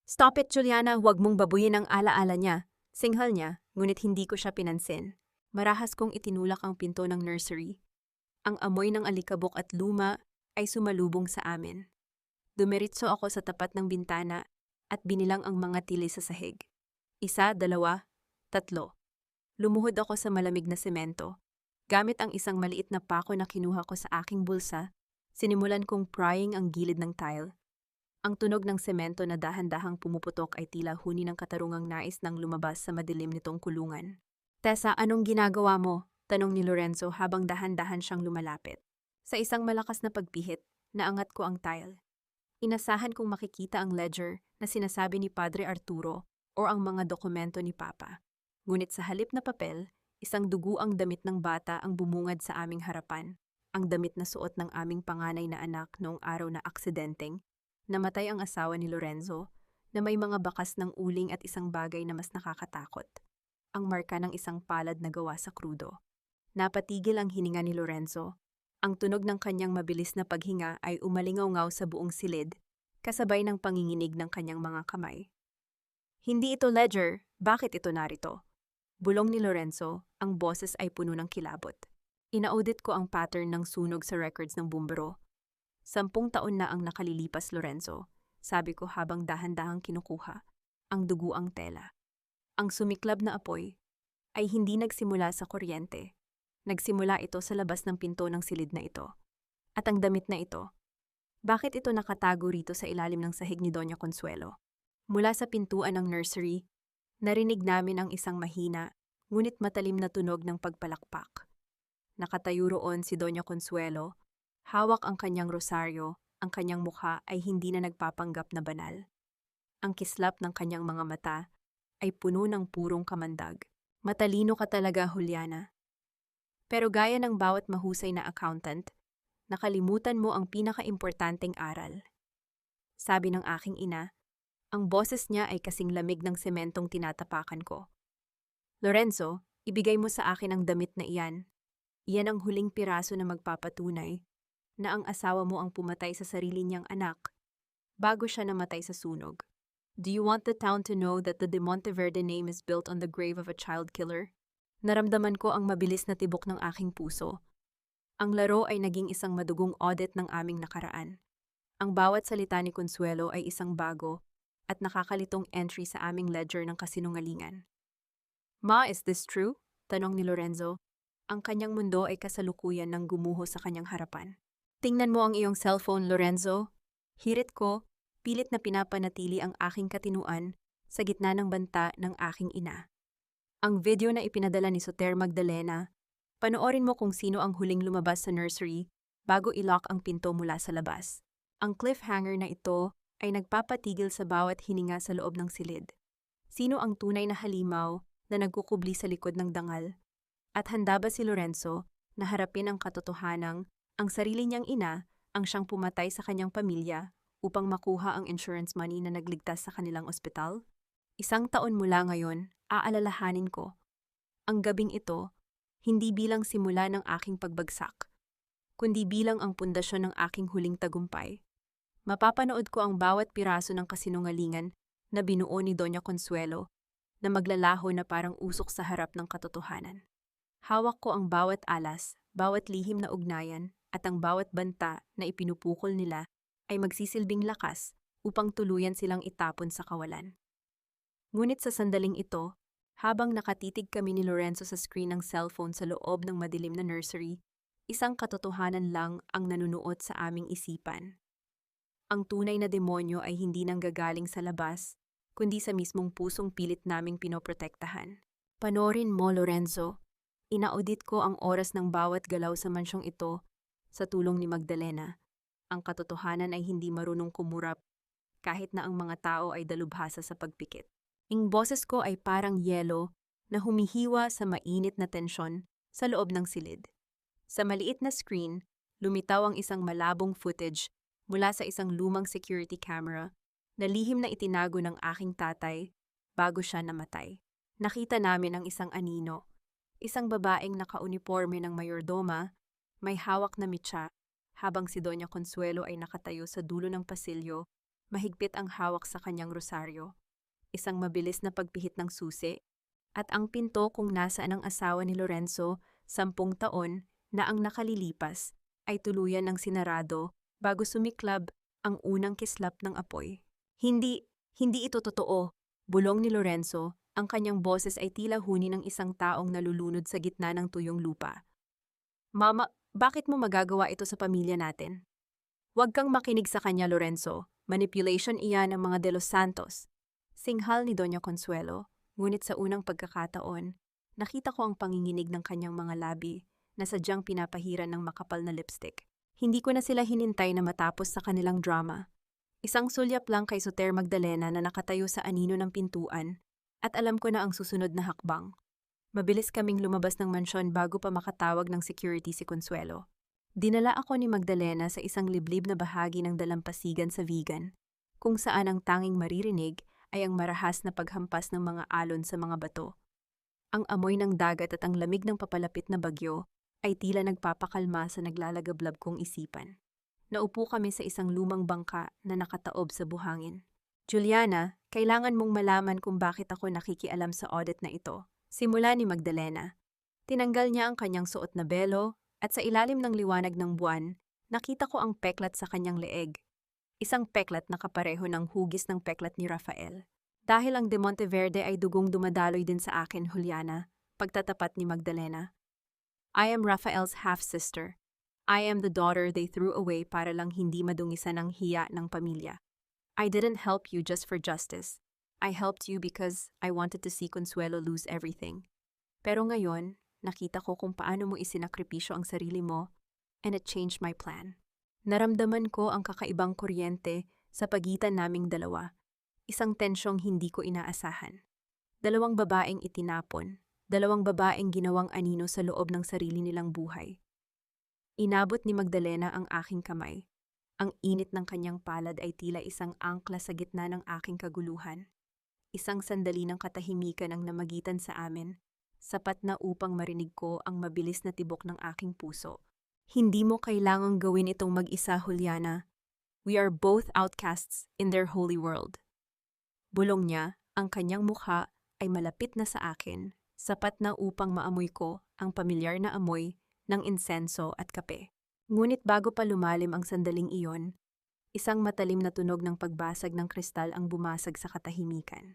Stop it, Juliana. Huwag mong babuyin ang alaala niya. Singhal niya, ngunit hindi ko siya pinansin. Marahas kong itinulak ang pinto ng nursery. Ang amoy ng alikabok at luma ay sumalubong sa amin. Dumiritso ako sa tapat ng bintana at binilang ang mga tili sa sahig. 1, 2, 3. Lumuhod ako sa malamig na semento. Gamit ang isang maliit na pako na kinuha ko sa aking bulsa, sinimulan kong prying ang gilid ng tile. Ang tunog ng semento na dahan-dahang pumuputok ay tila huni ng katarungang nais nang lumabas sa madilim nitong kulungan. Tessa, anong ginagawa mo? Tanong ni Lorenzo habang dahan-dahan siyang lumalapit. Sa isang malakas na pagpihit, naangat ko ang tile. Inasahan kong makikita ang ledger na sinasabi ni Padre Arturo o ang mga dokumento ni Papa. Ngunit sa halip na papel, isang duguang damit ng bata ang bumungad sa aming harapan, ang damit na suot ng aming panganay na anak noong araw na aksidenteng. Namatay ang asawa ni Lorenzo, na may mga bakas ng uling at isang bagay na mas nakakatakot. Ang marka ng isang palad na gawa sa krudo. Napatigil ang hininga ni Lorenzo. Ang tunog ng kanyang mabilis na paghinga ay umalingaw-ngaw sa buong silid, kasabay ng panginginig ng kanyang mga kamay. Hindi ito ledger, bakit ito narito? Bulong ni Lorenzo, ang boses ay puno ng kilabot. Inaudit ko ang pattern ng sunog sa records ng bumbero. 10 taon na ang nakalilipas, Lorenzo, sabi ko habang dahan-dahang kinukuha ang duguang tela. Ang sumiklab na apoy ay hindi nagsimula sa kuryente. Nagsimula ito sa labas ng pinto ng silid na ito. At ang damit na ito, bakit ito nakatago rito sa ilalim ng sahig ni Doña Consuelo? Mula sa pintuan ng nursery, narinig namin ang isang mahina, ngunit matalim na tunog ng pagpalakpak. Nakatayo roon si Doña Consuelo, hawak ang kanyang rosaryo, ang kanyang mukha ay hindi na nagpapanggap na banal. Ang kislap ng kanyang mga mata ay puno ng purong kamandag. Matalino ka talaga, Juliana. Pero gaya ng bawat mahusay na accountant, nakalimutan mo ang pinakaimportanteng aral. Sabi ng aking ina, Ang boses niya ay kasing lamig ng sementong tinatapakan ko. Lorenzo, ibigay mo sa akin ang damit na iyan. Iyan ang huling piraso na magpapatunay na ang asawa mo ang pumatay sa sarili niyang anak bago siya namatay sa sunog. Do you want the town to know that the De Monteverde name is built on the grave of a child killer? Naramdaman ko ang mabilis na tibok ng aking puso. Ang laro ay naging isang madugong audit ng aming nakaraan. Ang bawat salita ni Consuelo ay isang bago at nakakalitong entry sa aming ledger ng kasinungalingan. Ma, is this true? Tanong ni Lorenzo. Ang kanyang mundo ay kasalukuyan ng gumuho sa kanyang harapan. Tingnan mo ang iyong cellphone, Lorenzo. Hirit ko, pilit na pinapanatili ang aking katinuan sa gitna ng banta ng aking ina. Ang video na ipinadala ni Soter Magdalena, panoorin mo kung sino ang huling lumabas sa nursery bago i-lock ang pinto mula sa labas. Ang cliffhanger na ito ay nagpapatigil sa bawat hininga sa loob ng silid. Sino ang tunay na halimaw na nagkukubli sa likod ng dangal? At handa ba si Lorenzo na harapin ang katotohanang ang sarili niyang ina ang siyang pumatay sa kanyang pamilya upang makuha ang insurance money na nagligtas sa kanilang ospital? 1 taon mula ngayon, aalalahanin ko. Ang gabing ito, hindi bilang simula ng aking pagbagsak, kundi bilang ang pundasyon ng aking huling tagumpay. Mapapanood ko ang bawat piraso ng kasinungalingan na binuo ni Doña Consuelo na maglalaho na parang usok sa harap ng katotohanan. Hawak ko ang bawat alas, bawat lihim na ugnayan, at ang bawat banta na ipinupukol nila ay magsisilbing lakas upang tuluyan silang itapon sa kawalan. Ngunit sa sandaling ito, habang nakatitig kami ni Lorenzo sa screen ng cellphone sa loob ng madilim na nursery, isang katotohanan lang ang nanunuot sa aming isipan. Ang tunay na demonyo ay hindi nanggagaling sa labas, kundi sa mismong pusong pilit naming pinoprotektahan. Panorin mo, Lorenzo. Inaudit ko ang oras ng bawat galaw sa mansyong ito sa tulong ni Magdalena. Ang katotohanan ay hindi marunong kumurap kahit na ang mga tao ay dalubhasa sa pagpikit. Ang boses ko ay parang yelo na humihiwa sa mainit na tensyon sa loob ng silid. Sa maliit na screen, lumitaw ang isang malabong footage mula sa isang lumang security camera na lihim na itinago ng aking tatay bago siya namatay. Nakita namin ang isang anino, isang babaeng nakauniporme ng mayordoma, may hawak na mitsa, habang si Doña Consuelo ay nakatayo sa dulo ng pasilyo, mahigpit ang hawak sa kanyang rosaryo. Isang mabilis na pagpihit ng susi, at ang pinto kung nasaan ang asawa ni Lorenzo, 10 taon na ang nakalilipas, ay tuluyan ng sinarado bago sumiklab ang unang kislap ng apoy. Hindi ito totoo, bulong ni Lorenzo, ang kanyang boses ay tila huni ng isang taong nalulunod sa gitna ng tuyong lupa. Mama, bakit mo magagawa ito sa pamilya natin? Huwag kang makinig sa kanya, Lorenzo. Manipulation iyan ng mga De Los Santos. Singhal ni Doña Consuelo, ngunit sa unang pagkakataon, nakita ko ang panginginig ng kanyang mga labi na sadyang pinapahiran ng makapal na lipstick. Hindi ko na sila hinintay na matapos sa kanilang drama. Isang sulyap lang kay Soter Magdalena na nakatayo sa anino ng pintuan at alam ko na ang susunod na hakbang. Mabilis kaming lumabas ng mansyon bago pa makatawag ng security si Consuelo. Dinala ako ni Magdalena sa isang liblib na bahagi ng dalampasigan sa Vigan, kung saan ang tanging maririnig ay ang marahas na paghampas ng mga alon sa mga bato. Ang amoy ng dagat at ang lamig ng papalapit na bagyo ay tila nagpapakalma sa naglalagablab kong isipan. Naupo kami sa isang lumang bangka na nakataob sa buhangin. Juliana, kailangan mong malaman kung bakit ako nakikialam sa audit na ito. Simula ni Magdalena. Tinanggal niya ang kanyang suot na belo at sa ilalim ng liwanag ng buwan, nakita ko ang peklat sa kanyang leeg. Isang peklat na kapareho ng hugis ng peklat ni Rafael. Dahil ang De Monteverde ay dugong dumadaloy din sa akin, Juliana, pagtatapat ni Magdalena. I am Rafael's half-sister. I am the daughter they threw away para lang hindi madungisan ang hiya ng pamilya. I didn't help you just for justice. I helped you because I wanted to see Consuelo lose everything. Pero ngayon, nakita ko kung paano mo isinakripisyo ang sarili mo, and it changed my plan. Naramdaman ko ang kakaibang kuryente sa pagitan naming dalawa. Isang tensyong hindi ko inaasahan. 2 babaeng itinapon, 2 babaeng ginawang anino sa loob ng sarili nilang buhay. Inabot ni Magdalena ang aking kamay. Ang init ng kanyang palad ay tila isang angkla sa gitna ng aking kaguluhan. Isang sandali ng katahimikan ang namagitan sa amin, sapat na upang marinig ko ang mabilis na tibok ng aking puso. Hindi mo kailangang gawin itong mag-isa, Juliana. We are both outcasts in their holy world. Bulong niya, ang kanyang mukha ay malapit na sa akin, sapat na upang maamoy ko ang pamilyar na amoy ng insenso at kape. Ngunit bago pa lumalim ang sandaling iyon, isang matalim na tunog ng pagbasag ng kristal ang bumasag sa katahimikan.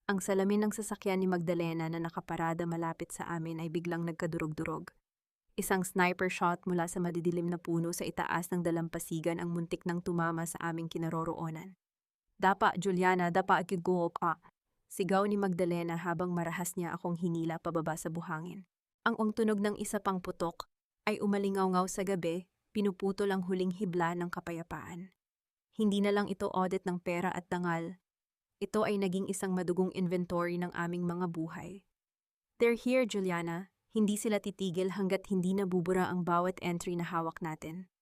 Ang salamin ng sasakyan ni Magdalena na nakaparada malapit sa amin ay biglang nagkadurog-durog. Isang sniper shot mula sa madidilim na puno sa itaas ng dalampasigan ang muntik nang tumama sa aming kinaroroonan. "Dapa, Juliana, dapa akigo ka," sigaw ni Magdalena habang marahas niya akong hinila pababa sa buhangin. Ang tunog ng isa pang putok ay umalingaw-ngaw sa gabi, pinuputol ang huling hibla ng kapayapaan. Hindi na lang ito audit ng pera at dangal. Ito ay naging isang madugong inventory ng aming mga buhay. "They're here, Juliana. Hindi sila titigil hanggat hindi nabubura ang bawat entry na hawak natin,"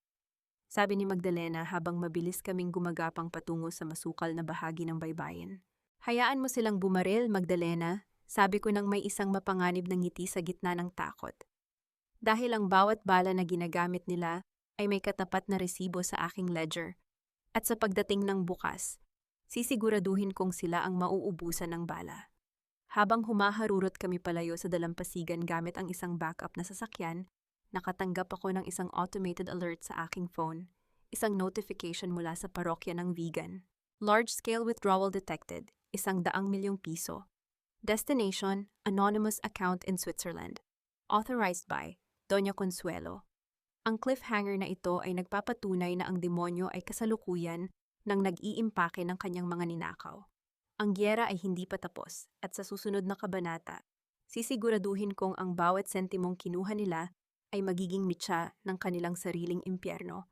sabi ni Magdalena habang mabilis kaming gumagapang patungo sa masukal na bahagi ng baybayin. "Hayaan mo silang bumaril, Magdalena," sabi ko nang may isang mapanganib na ngiti sa gitna ng takot. Dahil ang bawat bala na ginagamit nila ay may katapat na resibo sa aking ledger. At sa pagdating ng bukas, sisiguraduhin kong sila ang mauubusan ng bala. Habang humaharurot kami palayo sa dalampasigan gamit ang isang backup na sasakyan, nakatanggap ako ng isang automated alert sa aking phone, isang notification mula sa parokya ng vegan. Large-scale withdrawal detected, ₱100,000,000. Destination, anonymous account in Switzerland. Authorized by Doña Consuelo. Ang cliffhanger na ito ay nagpapatunay na ang demonyo ay kasalukuyan nang nag-iimpake ng kanyang mga ninakaw. Ang gyera ay hindi pa tapos at sa susunod na kabanata, sisiguraduhin kong ang bawat sentimong kinuha nila ay magiging mitya ng kanilang sariling impyerno.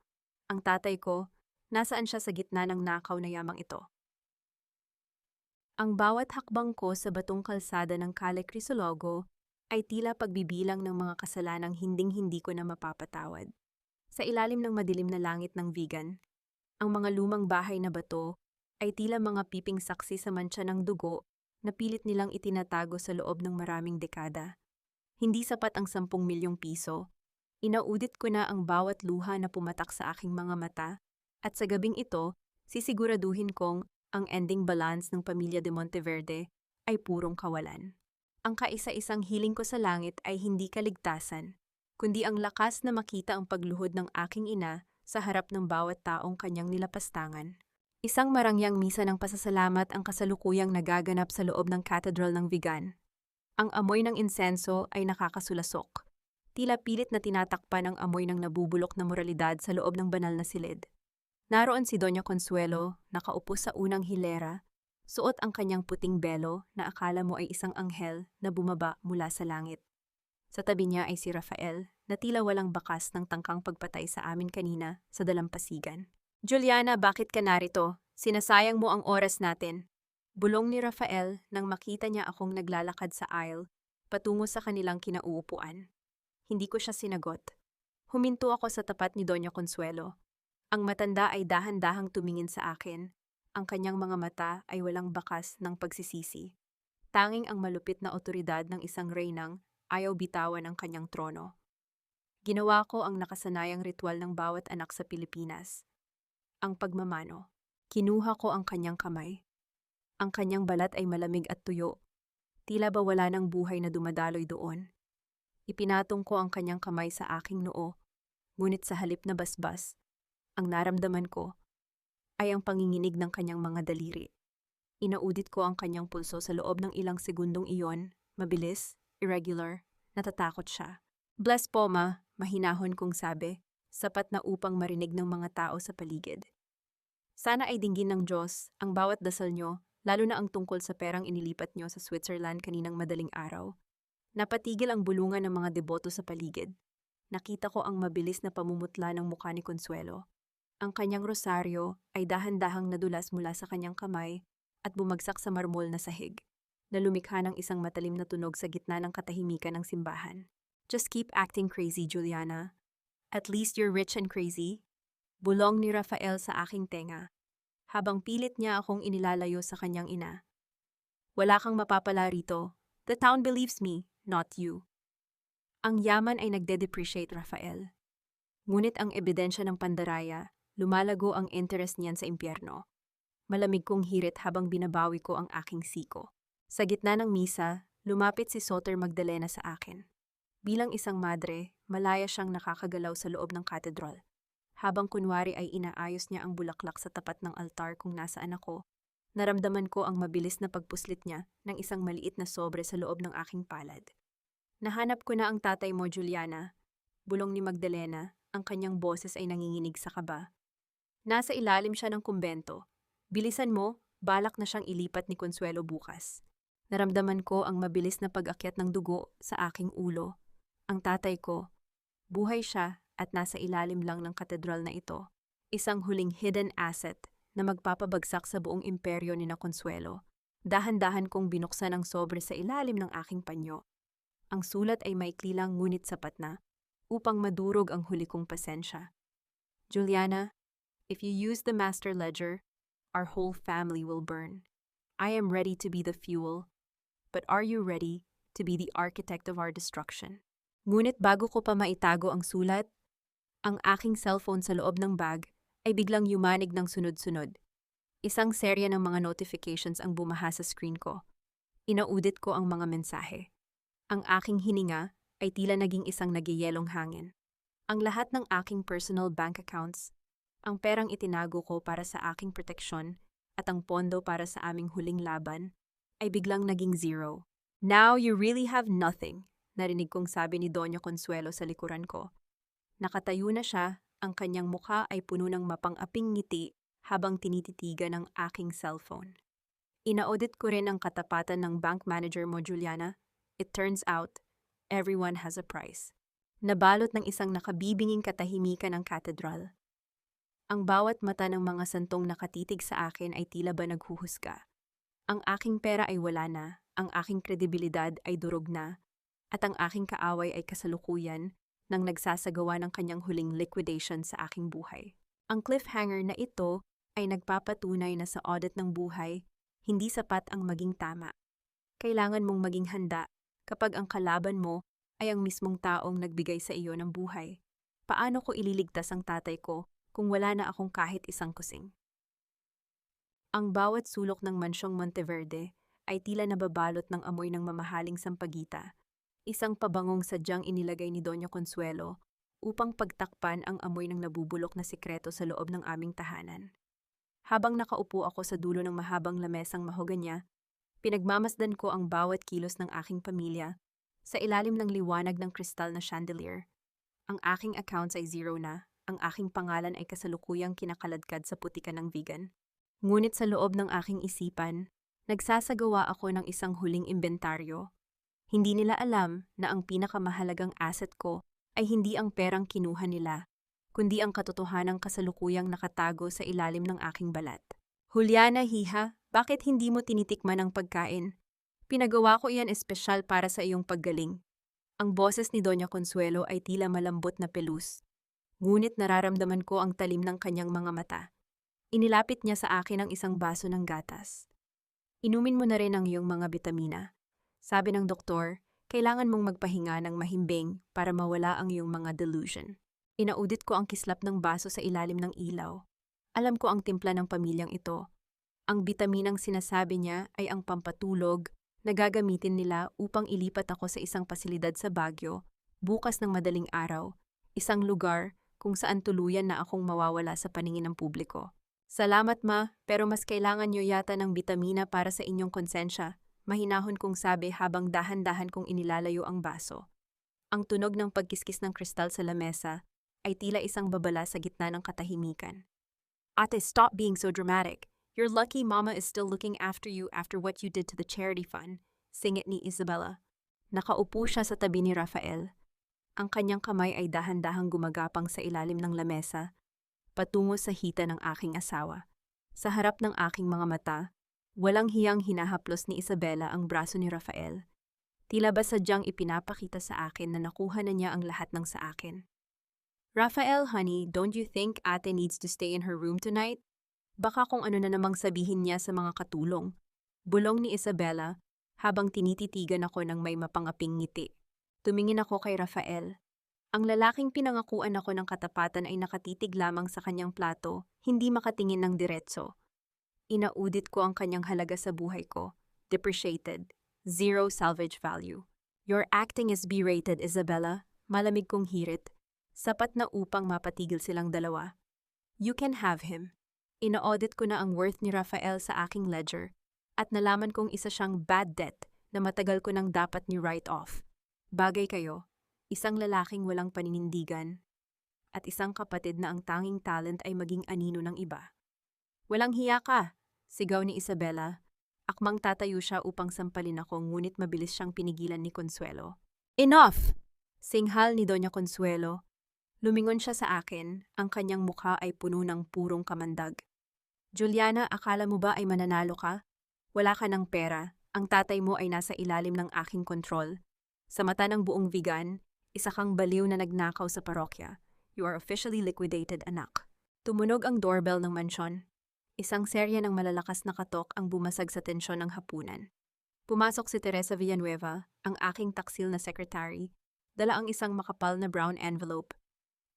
Ang tatay ko, nasaan siya sa gitna ng nakaw na yamang ito? Ang bawat hakbang ko sa batong kalsada ng Calle Crisologo ay tila pagbibilang ng mga kasalanang hinding-hindi ko na mapapatawad. Sa ilalim ng madilim na langit ng vegan, ang mga lumang bahay na bato ay tila mga piping saksi sa mantsa ng dugo na pilit nilang itinatago sa loob ng maraming dekada. Hindi sapat ang ₱10,000,000. Inaudit ko na ang bawat luha na pumatak sa aking mga mata at sa gabing ito, sisiguraduhin kong ang ending balance ng pamilya de Monteverde ay purong kawalan. Ang kaisa-isang hiling ko sa langit ay hindi kaligtasan, kundi ang lakas na makita ang pagluhod ng aking ina sa harap ng bawat taong kanyang nilapastangan. Isang marangyang misa ng pasasalamat ang kasalukuyang nagaganap sa loob ng Cathedral ng Vigan. Ang amoy ng insenso ay nakakasulasok. Tila pilit na tinatakpan ang amoy ng nabubulok na moralidad sa loob ng banal na silid. Naroon si Doña Consuelo, nakaupo sa unang hilera, suot ang kanyang puting belo na akala mo ay isang anghel na bumaba mula sa langit. Sa tabi niya ay si Rafael, na tila walang bakas ng tangkang pagpatay sa amin kanina sa dalampasigan. "Juliana, bakit ka narito? Sinasayang mo ang oras natin." Bulong ni Rafael nang makita niya akong naglalakad sa aisle, patungo sa kanilang kinauupuan. Hindi ko siya sinagot. Huminto ako sa tapat ni Doña Consuelo. Ang matanda ay dahan-dahang tumingin sa akin. Ang kanyang mga mata ay walang bakas ng pagsisisi. Tanging ang malupit na otoridad ng isang reynang ayaw bitawan ang kanyang trono. Ginawa ko ang nakasanayang ritual ng bawat anak sa Pilipinas. Ang pagmamano. Kinuha ko ang kanyang kamay. Ang kanyang balat ay malamig at tuyo. Tila ba wala ng buhay na dumadaloy doon. Ipinatong ko ang kanyang kamay sa aking noo, ngunit sa halip na basbas, ang naramdaman ko ay ang panginginig ng kanyang mga daliri. Inaudit ko ang kanyang pulso sa loob ng ilang segundong iyon, mabilis, irregular, natatakot siya. "Bless po, ma," mahinahon kong sabi, sapat na upang marinig ng mga tao sa paligid. "Sana ay dinggin ng Diyos ang bawat dasal nyo, lalo na ang tungkol sa perang inilipat nyo sa Switzerland kaninang madaling araw." Napatigil ang bulungan ng mga deboto sa paligid. Nakita ko ang mabilis na pamumutla ng mukha ni Consuelo. Ang kanyang rosaryo ay dahan-dahang nadulas mula sa kanyang kamay at bumagsak sa marmol na sahig, na lumikha ng isang matalim na tunog sa gitna ng katahimikan ng simbahan. "Just keep acting crazy, Juliana. At least you're rich and crazy." Bulong ni Rafael sa aking tenga, habang pilit niya akong inilalayo sa kanyang ina. Wala kang mapapala rito. The town believes me, not you. Ang yaman ay nagde-depreciate, Rafael. Ngunit ang ebidensya ng pandaraya, lumalago ang interest niyan sa impyerno. Malamig kong hirit habang binabawi ko ang aking siko. Sa gitna ng misa, lumapit si Soter Magdalena sa akin. Bilang isang madre, malaya siyang nakakagalaw sa loob ng katedral. Habang kunwari ay inaayos niya ang bulaklak sa tapat ng altar kung nasaan ako, naramdaman ko ang mabilis na pagpuslit niya ng isang maliit na sobre sa loob ng aking palad. Nahanap ko na ang tatay mo, Juliana. Bulong ni Magdalena, ang kanyang boses ay nanginginig sa kaba. Nasa ilalim siya ng kumbento. Bilisan mo, balak na siyang ilipat ni Consuelo bukas. Naramdaman ko ang mabilis na pag-akyat ng dugo sa aking ulo. Ang tatay ko, buhay siya at nasa ilalim lang ng katedral na ito. Isang huling hidden asset na magpapabagsak sa buong imperyo ni na Consuelo. Dahan-dahan kong binuksan ang sobre sa ilalim ng aking panyo. Ang sulat ay maikli lang ngunit sapat na upang madurog ang huli kong pasensya. Juliana, if you use the master ledger, our whole family will burn. I am ready to be the fuel, but are you ready to be the architect of our destruction? Ngunit bago ko pa maitago ang sulat, ang aking cellphone sa loob ng bag ay biglang yumanig ng sunod-sunod. Isang serya ng mga notifications ang bumaha sa screen ko. Inaudit ko ang mga mensahe. Ang aking hininga ay tila naging isang nagyayelong hangin. Ang lahat ng aking personal bank accounts, ang perang itinago ko para sa aking proteksyon at ang pondo para sa aming huling laban, ay biglang naging zero. Now you really have nothing, narinig kong sabi ni Doña Consuelo sa likuran ko. Nakatayo na siya, ang kanyang mukha ay puno ng mapang-aping ngiti habang tinititigan ng aking cellphone. Inaudit ko rin ang katapatan ng bank manager mo, Juliana. It turns out, everyone has a price. Nabalot ng isang nakabibinging katahimikan ang katedral. Ang bawat mata ng mga santong nakatitig sa akin ay tila ba naghuhusga. Ang aking pera ay wala na, ang aking kredibilidad ay durog na, at ang aking kaaway ay kasalukuyan nang nagsasagawa ng kanyang huling liquidation sa aking buhay. Ang cliffhanger na ito ay nagpapatunay na sa audit ng buhay, hindi sapat ang maging tama. Kailangan mong maging handa kapag ang kalaban mo ay ang mismong taong nagbigay sa iyo ng buhay. Paano ko ililigtas ang tatay ko kung wala na akong kahit isang kusing? Ang bawat sulok ng mansyong Monteverde ay tila nababalot ng amoy ng mamahaling sampagita, isang pabangong sadyang inilagay ni Doña Consuelo upang pagtakpan ang amoy ng nabubulok na sikreto sa loob ng aming tahanan. Habang nakaupo ako sa dulo ng mahabang lamesang mahoganya, pinagmamasdan ko ang bawat kilos ng aking pamilya sa ilalim ng liwanag ng kristal na chandelier. Ang aking accounts ay zero na, ang aking pangalan ay kasalukuyang kinakaladkad sa putikan ng vegan. Ngunit sa loob ng aking isipan, nagsasagawa ako ng isang huling imbentaryo. Hindi nila alam na ang pinakamahalagang asset ko ay hindi ang perang kinuha nila, kundi ang katotohanang kasalukuyang nakatago sa ilalim ng aking balat. Juliana, hiha, bakit hindi mo tinitikman ang pagkain? Pinagawa ko iyan espesyal para sa iyong paggaling. Ang boses ni Doña Consuelo ay tila malambot na pelus. Ngunit nararamdaman ko ang talim ng kanyang mga mata. Inilapit niya sa akin ang isang baso ng gatas. Inumin mo na rin ang iyong mga bitamina. Sabi ng doktor, kailangan mong magpahinga ng mahimbing para mawala ang iyong mga delusion. Inaudit ko ang kislap ng baso sa ilalim ng ilaw. Alam ko ang timpla ng pamilyang ito. Ang bitaminang sinasabi niya ay ang pampatulog na gagamitin nila upang ilipat ako sa isang pasilidad sa Baguio bukas ng madaling araw, isang lugar kung saan tuluyan na akong mawawala sa paningin ng publiko. Salamat ma, pero mas kailangan niyo yata ng bitamina para sa inyong konsensya. Mahinahon kong sabi habang dahan-dahan kong inilalayo ang baso. Ang tunog ng pagkiskis ng kristal sa lamesa ay tila isang babala sa gitna ng katahimikan. Ate, stop being so dramatic. You're lucky Mama is still looking after you after what you did to the charity fund, singit ni Isabella. Nakaupo siya sa tabi ni Rafael. Ang kanyang kamay ay dahan-dahang gumagapang sa ilalim ng lamesa, patungo sa hita ng aking asawa. Sa harap ng aking mga mata, walang hiyang hinahaplos ni Isabella ang braso ni Rafael. Tila ba sadyang ipinapakita sa akin na nakuha na niya ang lahat ng sa akin. Rafael, honey, don't you think ate needs to stay in her room tonight? Baka kung ano na namang sabihin niya sa mga katulong. Bulong ni Isabella habang tinititigan ako ng may mapangaping ngiti. Tumingin ako kay Rafael. Ang lalaking pinangakuan ako ng katapatan ay nakatitig lamang sa kanyang plato, hindi makatingin ng diretso. Inaudit ko ang kanyang halaga sa buhay ko. Depreciated. Zero salvage value. Your acting is B-rated, Isabella. Malamig kong hirit. Sapat na upang mapatigil silang dalawa. You can have him. Ina-audit ko na ang worth ni Rafael sa aking ledger at nalaman kong isa siyang bad debt na matagal ko nang dapat ni write-off. Bagay kayo, isang lalaking walang paninindigan at isang kapatid na ang tanging talent ay maging anino ng iba. Walang hiya ka, sigaw ni Isabella. Akmang tatayo siya upang sampalin ako ngunit mabilis siyang pinigilan ni Consuelo. Enough! Singhal ni Doña Consuelo. Lumingon siya sa akin, ang kanyang mukha ay puno ng purong kamandag. Juliana, akala mo ba ay mananalo ka? Wala ka ng pera, ang tatay mo ay nasa ilalim ng aking kontrol. Sa mata ng buong vegan, isa kang baliw na nagnakaw sa parokya. You are officially liquidated, anak. Tumunog ang doorbell ng mansyon. Isang serya ng malalakas na katok ang bumasag sa tensyon ng hapunan. Pumasok si Teresa Villanueva, ang aking taksil na secretary, dala ang isang makapal na brown envelope.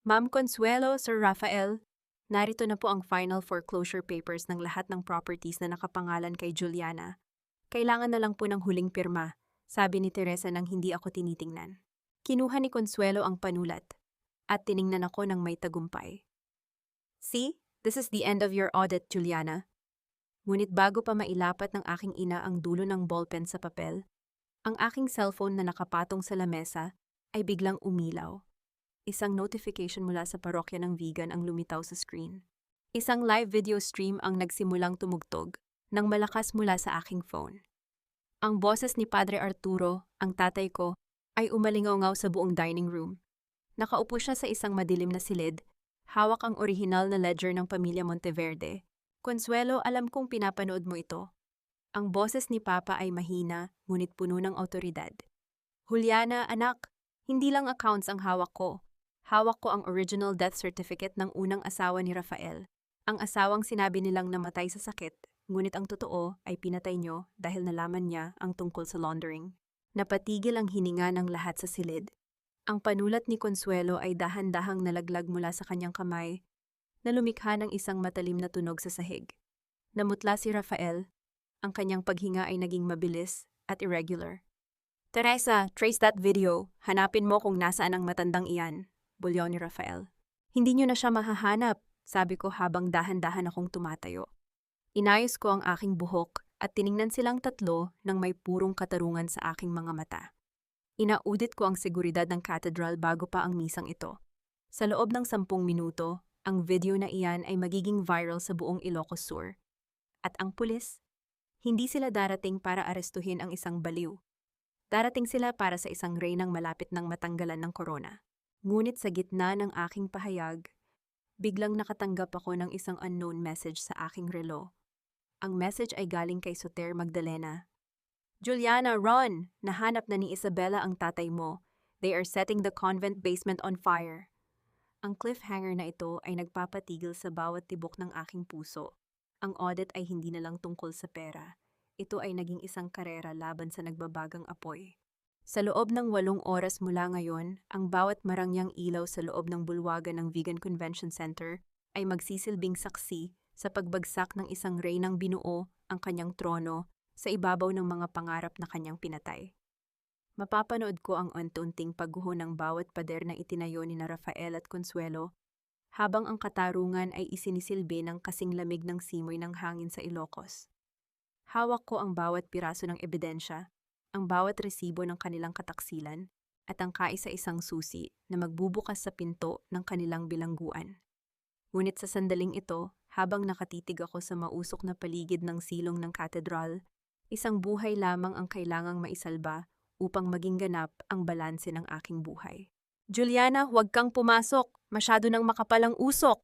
Ma'am Consuelo, Sir Rafael, narito na po ang final foreclosure papers ng lahat ng properties na nakapangalan kay Juliana. Kailangan na lang po ng huling pirma, sabi ni Teresa nang hindi ako tinitingnan. Kinuha ni Consuelo ang panulat at tiningnan ako ng may tagumpay. See, this is the end of your audit, Juliana. Ngunit bago pa mailapat ng aking ina ang dulo ng ballpen sa papel, ang aking cellphone na nakapatong sa lamesa ay biglang umilaw. Isang notification mula sa parokya ng vegan ang lumitaw sa screen. Isang live video stream ang nagsimulang tumugtog nang malakas mula sa aking phone. Ang boses ni Padre Arturo, ang tatay ko, ay umalingaw-ngaw sa buong dining room. Nakaupo siya sa isang madilim na silid, hawak ang orihinal na ledger ng pamilya Monteverde. Consuelo, alam kong pinapanood mo ito. Ang boses ni Papa ay mahina, ngunit puno ng awtoridad. Juliana, anak, hindi lang accounts ang hawak ko. Hawak ko ang original death certificate ng unang asawa ni Rafael. Ang asawang sinabi nilang namatay sa sakit, ngunit ang totoo ay pinatay niyo dahil nalaman niya ang tungkol sa laundering. Napatigil ang hininga ng lahat sa silid. Ang panulat ni Consuelo ay dahan-dahang nalaglag mula sa kanyang kamay na lumikha ng isang matalim na tunog sa sahig. Namutla si Rafael. Ang kanyang paghinga ay naging mabilis at irregular. Teresa, trace that video. Hanapin mo kung nasaan ang matandang iyan. Bulyaw ni Rafael. Hindi niyo na siya mahahanap, sabi ko habang dahan-dahan akong tumatayo. Inayos ko ang aking buhok at tiningnan silang tatlo nang may purong katarungan sa aking mga mata. Inaudit ko ang seguridad ng cathedral bago pa ang misang ito. Sa loob ng 10 minuto, ang video na iyan ay magiging viral sa buong Ilocos Sur. At ang pulis? Hindi sila darating para arestuhin ang isang baliw. Darating sila para sa isang reynang malapit ng matanggalan ng korona. Ngunit sa gitna ng aking pahayag, biglang nakatanggap ako ng isang unknown message sa aking relo. Ang message ay galing kay Soter Magdalena. Juliana, run! Nahanap na ni Isabella ang tatay mo. They are setting the convent basement on fire. Ang cliffhanger na ito ay nagpapatigil sa bawat tibok ng aking puso. Ang audit ay hindi na lang tungkol sa pera. Ito ay naging isang karera laban sa nagbabagang apoy. Sa loob ng 8 oras mula ngayon, ang bawat marangyang ilaw sa loob ng bulwagan ng Vegan Convention Center ay magsisilbing saksi sa pagbagsak ng isang reynang binuo ang kanyang trono sa ibabaw ng mga pangarap na kanyang pinatay. Mapapanood ko ang unti-unting pagguho ng bawat pader na itinayo ni Rafael at Consuelo habang ang katarungan ay isinisilbi ng kasing lamig ng simoy ng hangin sa Ilocos. Hawak ko ang bawat piraso ng ebidensya, ang bawat resibo ng kanilang kataksilan, at ang kaisa-isang susi na magbubukas sa pinto ng kanilang bilangguan. Ngunit sa sandaling ito, habang nakatitig ako sa mausok na paligid ng silong ng katedral, isang buhay lamang ang kailangang maisalba upang maging ganap ang balanse ng aking buhay. Juliana, huwag kang pumasok! Masyado nang makapalang usok!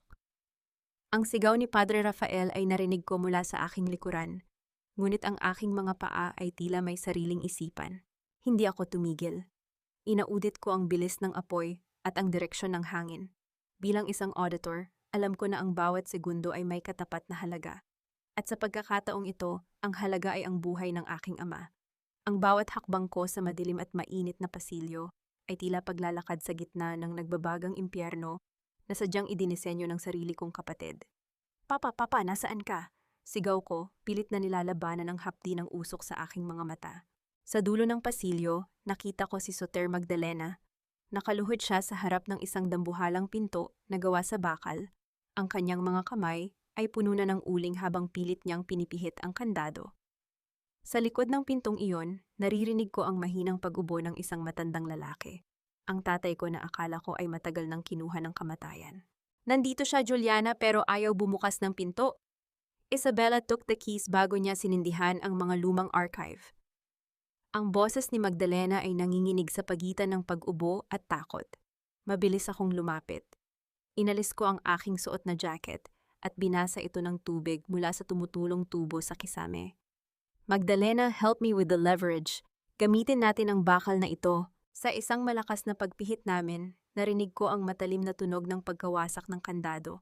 Ang sigaw ni Padre Rafael ay narinig ko mula sa aking likuran. Ngunit ang aking mga paa ay tila may sariling isipan. Hindi ako tumigil. Inaudit ko ang bilis ng apoy at ang direksyon ng hangin. Bilang isang auditor, alam ko na ang bawat segundo ay may katapat na halaga. At sa pagkakataong ito, ang halaga ay ang buhay ng aking ama. Ang bawat hakbang ko sa madilim at mainit na pasilyo ay tila paglalakad sa gitna ng nagbabagang impyerno na sadyang idinisenyo ng sarili kong kapatid. Papa, nasaan ka? Sigaw ko, pilit na nilalabanan ang hapdi ng usok sa aking mga mata. Sa dulo ng pasilyo, nakita ko si Soter Magdalena. Nakaluhod siya sa harap ng isang dambuhalang pinto na gawa sa bakal. Ang kanyang mga kamay ay puno na ng uling habang pilit niyang pinipihit ang kandado. Sa likod ng pintong iyon, naririnig ko ang mahinang pag-ubo ng isang matandang lalaki. Ang tatay ko na akala ko ay matagal nang kinuha ng kamatayan. Nandito siya, Juliana, pero ayaw bumukas ng pinto. Isabella took the keys bago niya sinindihan ang mga lumang archive. Ang boses ni Magdalena ay nanginginig sa pagitan ng pag-ubo at takot. Mabilis akong lumapit. Inalis ko ang aking suot na jacket at binasa ito ng tubig mula sa tumutulong tubo sa kisame. Magdalena, help me with the leverage. Gamitin natin ang bakal na ito. Sa isang malakas na pagpihit namin, narinig ko ang matalim na tunog ng pagkawasak ng kandado.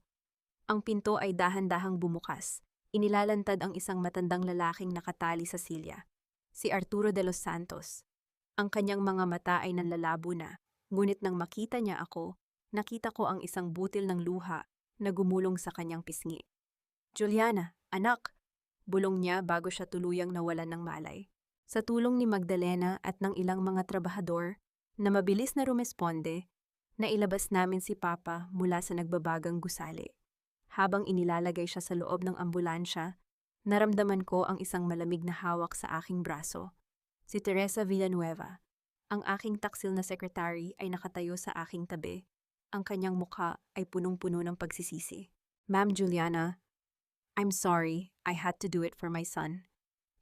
Ang pinto ay dahan-dahang bumukas. Inilalantad ang isang matandang lalaking nakatali sa silya. Si Arturo de los Santos. Ang kanyang mga mata ay nanlalabo na, ngunit nang makita niya ako, nakita ko ang isang butil ng luha na gumulong sa kanyang pisngi. Juliana, anak! Bulong niya bago siya tuluyang nawalan ng malay. Sa tulong ni Magdalena at ng ilang mga trabahador na mabilis na rumesponde, nailabas namin si Papa mula sa nagbabagang gusali. Habang inilalagay siya sa loob ng ambulansya, naramdaman ko ang isang malamig na hawak sa aking braso. Si Teresa Villanueva. Ang aking taksil na sekretary ay nakatayo sa aking tabi. Ang kanyang mukha ay punong-puno ng pagsisisi. Ma'am Juliana, I'm sorry, I had to do it for my son.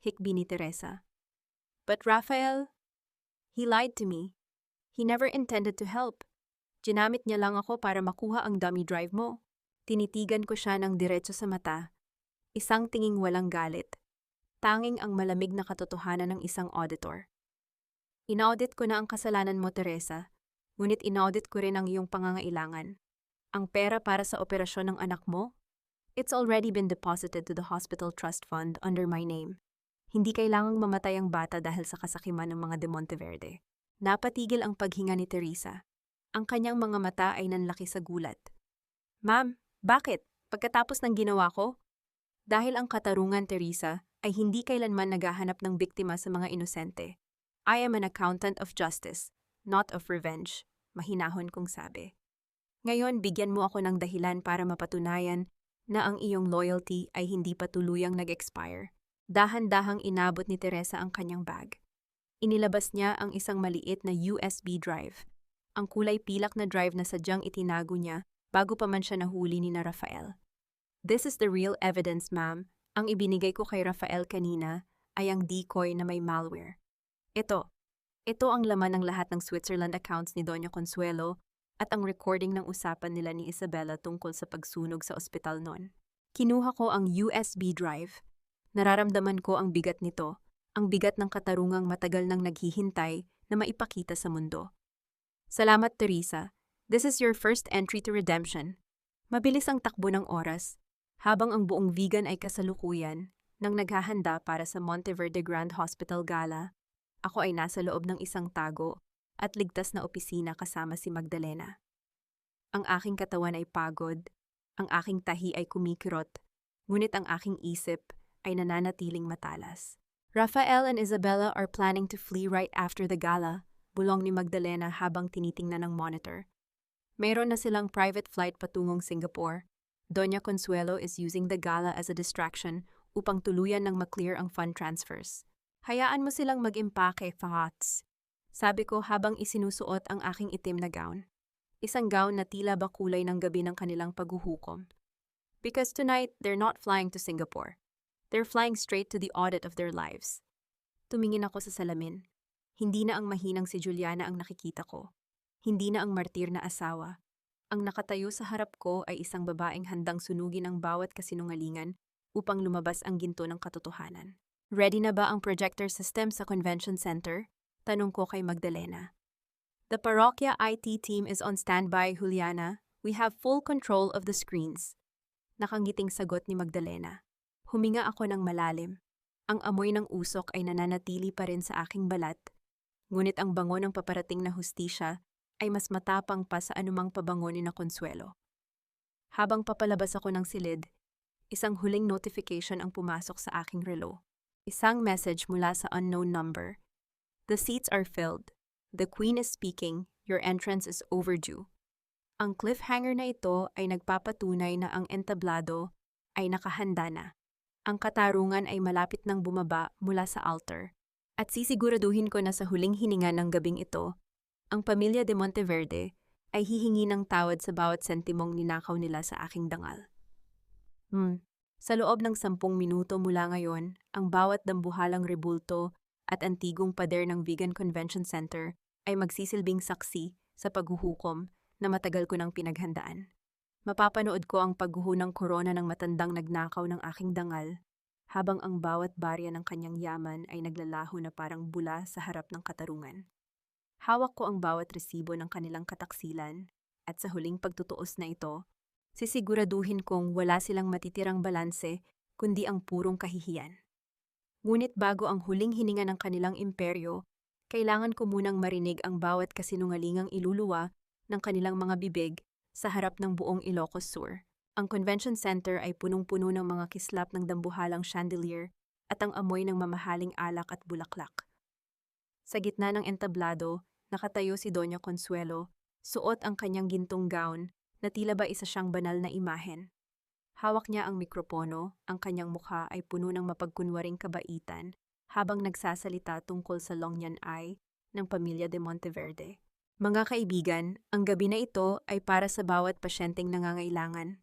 Hikbi ni Teresa. But Rafael, he lied to me. He never intended to help. Ginamit niya lang ako para makuha ang dummy drive mo. Tinitigan ko siya ng diretso sa mata. Isang tinging walang galit. Tanging ang malamig na katotohanan ng isang auditor. Inaudit ko na ang kasalanan mo, Teresa. Ngunit inaudit ko rin ang iyong pangangailangan. Ang pera para sa operasyon ng anak mo? It's already been deposited to the hospital trust fund under my name. Hindi kailangang mamatay ang bata dahil sa kasakiman ng mga de Monteverde. Napatigil ang paghinga ni Teresa. Ang kanyang mga mata ay nanlaki sa gulat. Ma'am, bakit? Pagkatapos ng ginawa ko? Dahil ang katarungan, Teresa, ay hindi kailanman naghahanap ng biktima sa mga inosente. I am an accountant of justice, not of revenge, mahinahon kong sabi. Ngayon, bigyan mo ako ng dahilan para mapatunayan na ang iyong loyalty ay hindi pa tuluyang nag-expire. Dahan-dahang inabot ni Teresa ang kanyang bag. Inilabas niya ang isang maliit na USB drive. Ang kulay pilak na drive na sadyang itinago niya bago pa man siya nahuli ni na Rafael. This is the real evidence, ma'am. Ang ibinigay ko kay Rafael kanina ay ang decoy na may malware. Ito ang laman ng lahat ng Switzerland accounts ni Doña Consuelo at ang recording ng usapan nila ni Isabella tungkol sa pagsunog sa ospital noon. Kinuha ko ang USB drive. Nararamdaman ko ang bigat nito, ang bigat ng katarungang matagal nang naghihintay na maipakita sa mundo. Salamat, Teresa. This is your first entry to redemption. Mabilis ang takbo ng oras, habang ang buong vegan ay kasalukuyan nang naghahanda para sa Monteverde Grand Hospital Gala. Ako ay nasa loob ng isang tago at ligtas na opisina kasama si Magdalena. Ang aking katawan ay pagod, ang aking tahi ay kumikirot, ngunit ang aking isip ay nananatiling matalas. Rafael and Isabella are planning to flee right after the gala, bulong ni Magdalena habang tinitingnan ng monitor. Mayroon na silang private flight patungong Singapore. Doña Consuelo is using the gala as a distraction upang tuluyan ng maklear ang fund transfers. Hayaan mo silang mag-impake, Fahats. Sabi ko habang isinusuot ang aking itim na gown. Isang gown na tila ba kulay ng gabi ng kanilang paghuhukom. Because tonight, they're not flying to Singapore. They're flying straight to the audit of their lives. Tumingin ako sa salamin. Hindi na ang mahinang si Juliana ang nakikita ko. Hindi na ang martir na asawa. Ang nakatayo sa harap ko ay isang babaeng handang sunugin ang bawat kasinungalingan upang lumabas ang ginto ng katotohanan. Ready na ba ang projector system sa convention center? Tanong ko kay Magdalena. The Parokya IT team is on standby, Juliana. We have full control of the screens. Nakangiting sagot ni Magdalena. Huminga ako ng malalim. Ang amoy ng usok ay nananatili pa rin sa aking balat, ngunit ang bango ng paparating na hustisya ay mas matapang pa sa anumang pabango ni na Consuelo. Habang papalabas ako ng silid, isang huling notification ang pumasok sa aking relo. Isang message mula sa unknown number. The seats are filled. The Queen is speaking. Your entrance is overdue. Ang cliffhanger na ito ay nagpapatunay na ang entablado ay nakahanda na. Ang katarungan ay malapit nang bumaba mula sa altar. At sisiguraduhin ko na sa huling hininga ng gabing ito, ang pamilya de Monteverde ay hihingi ng tawad sa bawat sentimong ninakaw nila sa aking dangal. Sa loob ng 10 minuto mula ngayon, ang bawat dambuhalang rebulto at antigong pader ng Vegan Convention Center ay magsisilbing saksi sa paghuhukom na matagal ko nang pinaghandaan. Mapapanood ko ang pagguho ng korona ng matandang nagnakaw ng aking dangal, habang ang bawat barya ng kanyang yaman ay naglalaho na parang bula sa harap ng katarungan. Hawak ko ang bawat resibo ng kanilang kataksilan, at sa huling pagtutuos na ito, sisiguraduhin kong wala silang matitirang balanse kundi ang purong kahihiyan. Ngunit bago ang huling hininga ng kanilang imperyo, kailangan ko munang marinig ang bawat kasinungalingang iluluwa ng kanilang mga bibig sa harap ng buong Ilocos Sur. Ang convention center ay punong-puno ng mga kislap ng dambuhalang chandelier at ang amoy ng mamahaling alak at bulaklak. Sa gitna ng entablado, nakatayo si Doña Consuelo, suot ang kanyang gintong gown na tila ba isa siyang banal na imahen. Hawak niya ang mikropono, ang kanyang mukha ay puno ng mapagkunwaring kabaitan habang nagsasalita tungkol sa Longyan Eye ng pamilya de Monteverde. Mga kaibigan, ang gabi na ito ay para sa bawat pasyenteng nangangailangan.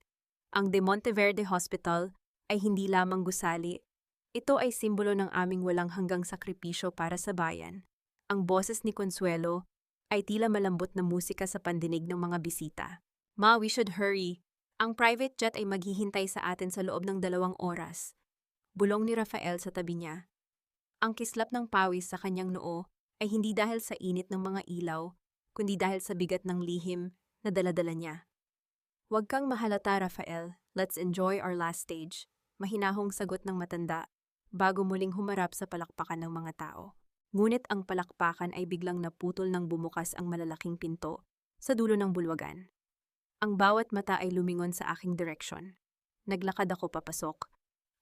Ang De Monteverde Hospital ay hindi lamang gusali. Ito ay simbolo ng aming walang hanggang sakripisyo para sa bayan. Ang boses ni Consuelo ay tila malambot na musika sa pandinig ng mga bisita. Ma, we should hurry. Ang private jet ay maghihintay sa atin sa loob ng 2 oras. Bulong ni Rafael sa tabi niya. Ang kislap ng pawis sa kanyang noo ay hindi dahil sa init ng mga ilaw, kundi dahil sa bigat ng lihim na daladala niya. Huwag kang mahalata, Rafael. Let's enjoy our last stage. Mahinahong sagot ng matanda bago muling humarap sa palakpakan ng mga tao. Ngunit ang palakpakan ay biglang naputol nang bumukas ang malalaking pinto sa dulo ng bulwagan. Ang bawat mata ay lumingon sa aking direksyon. Naglakad ako papasok.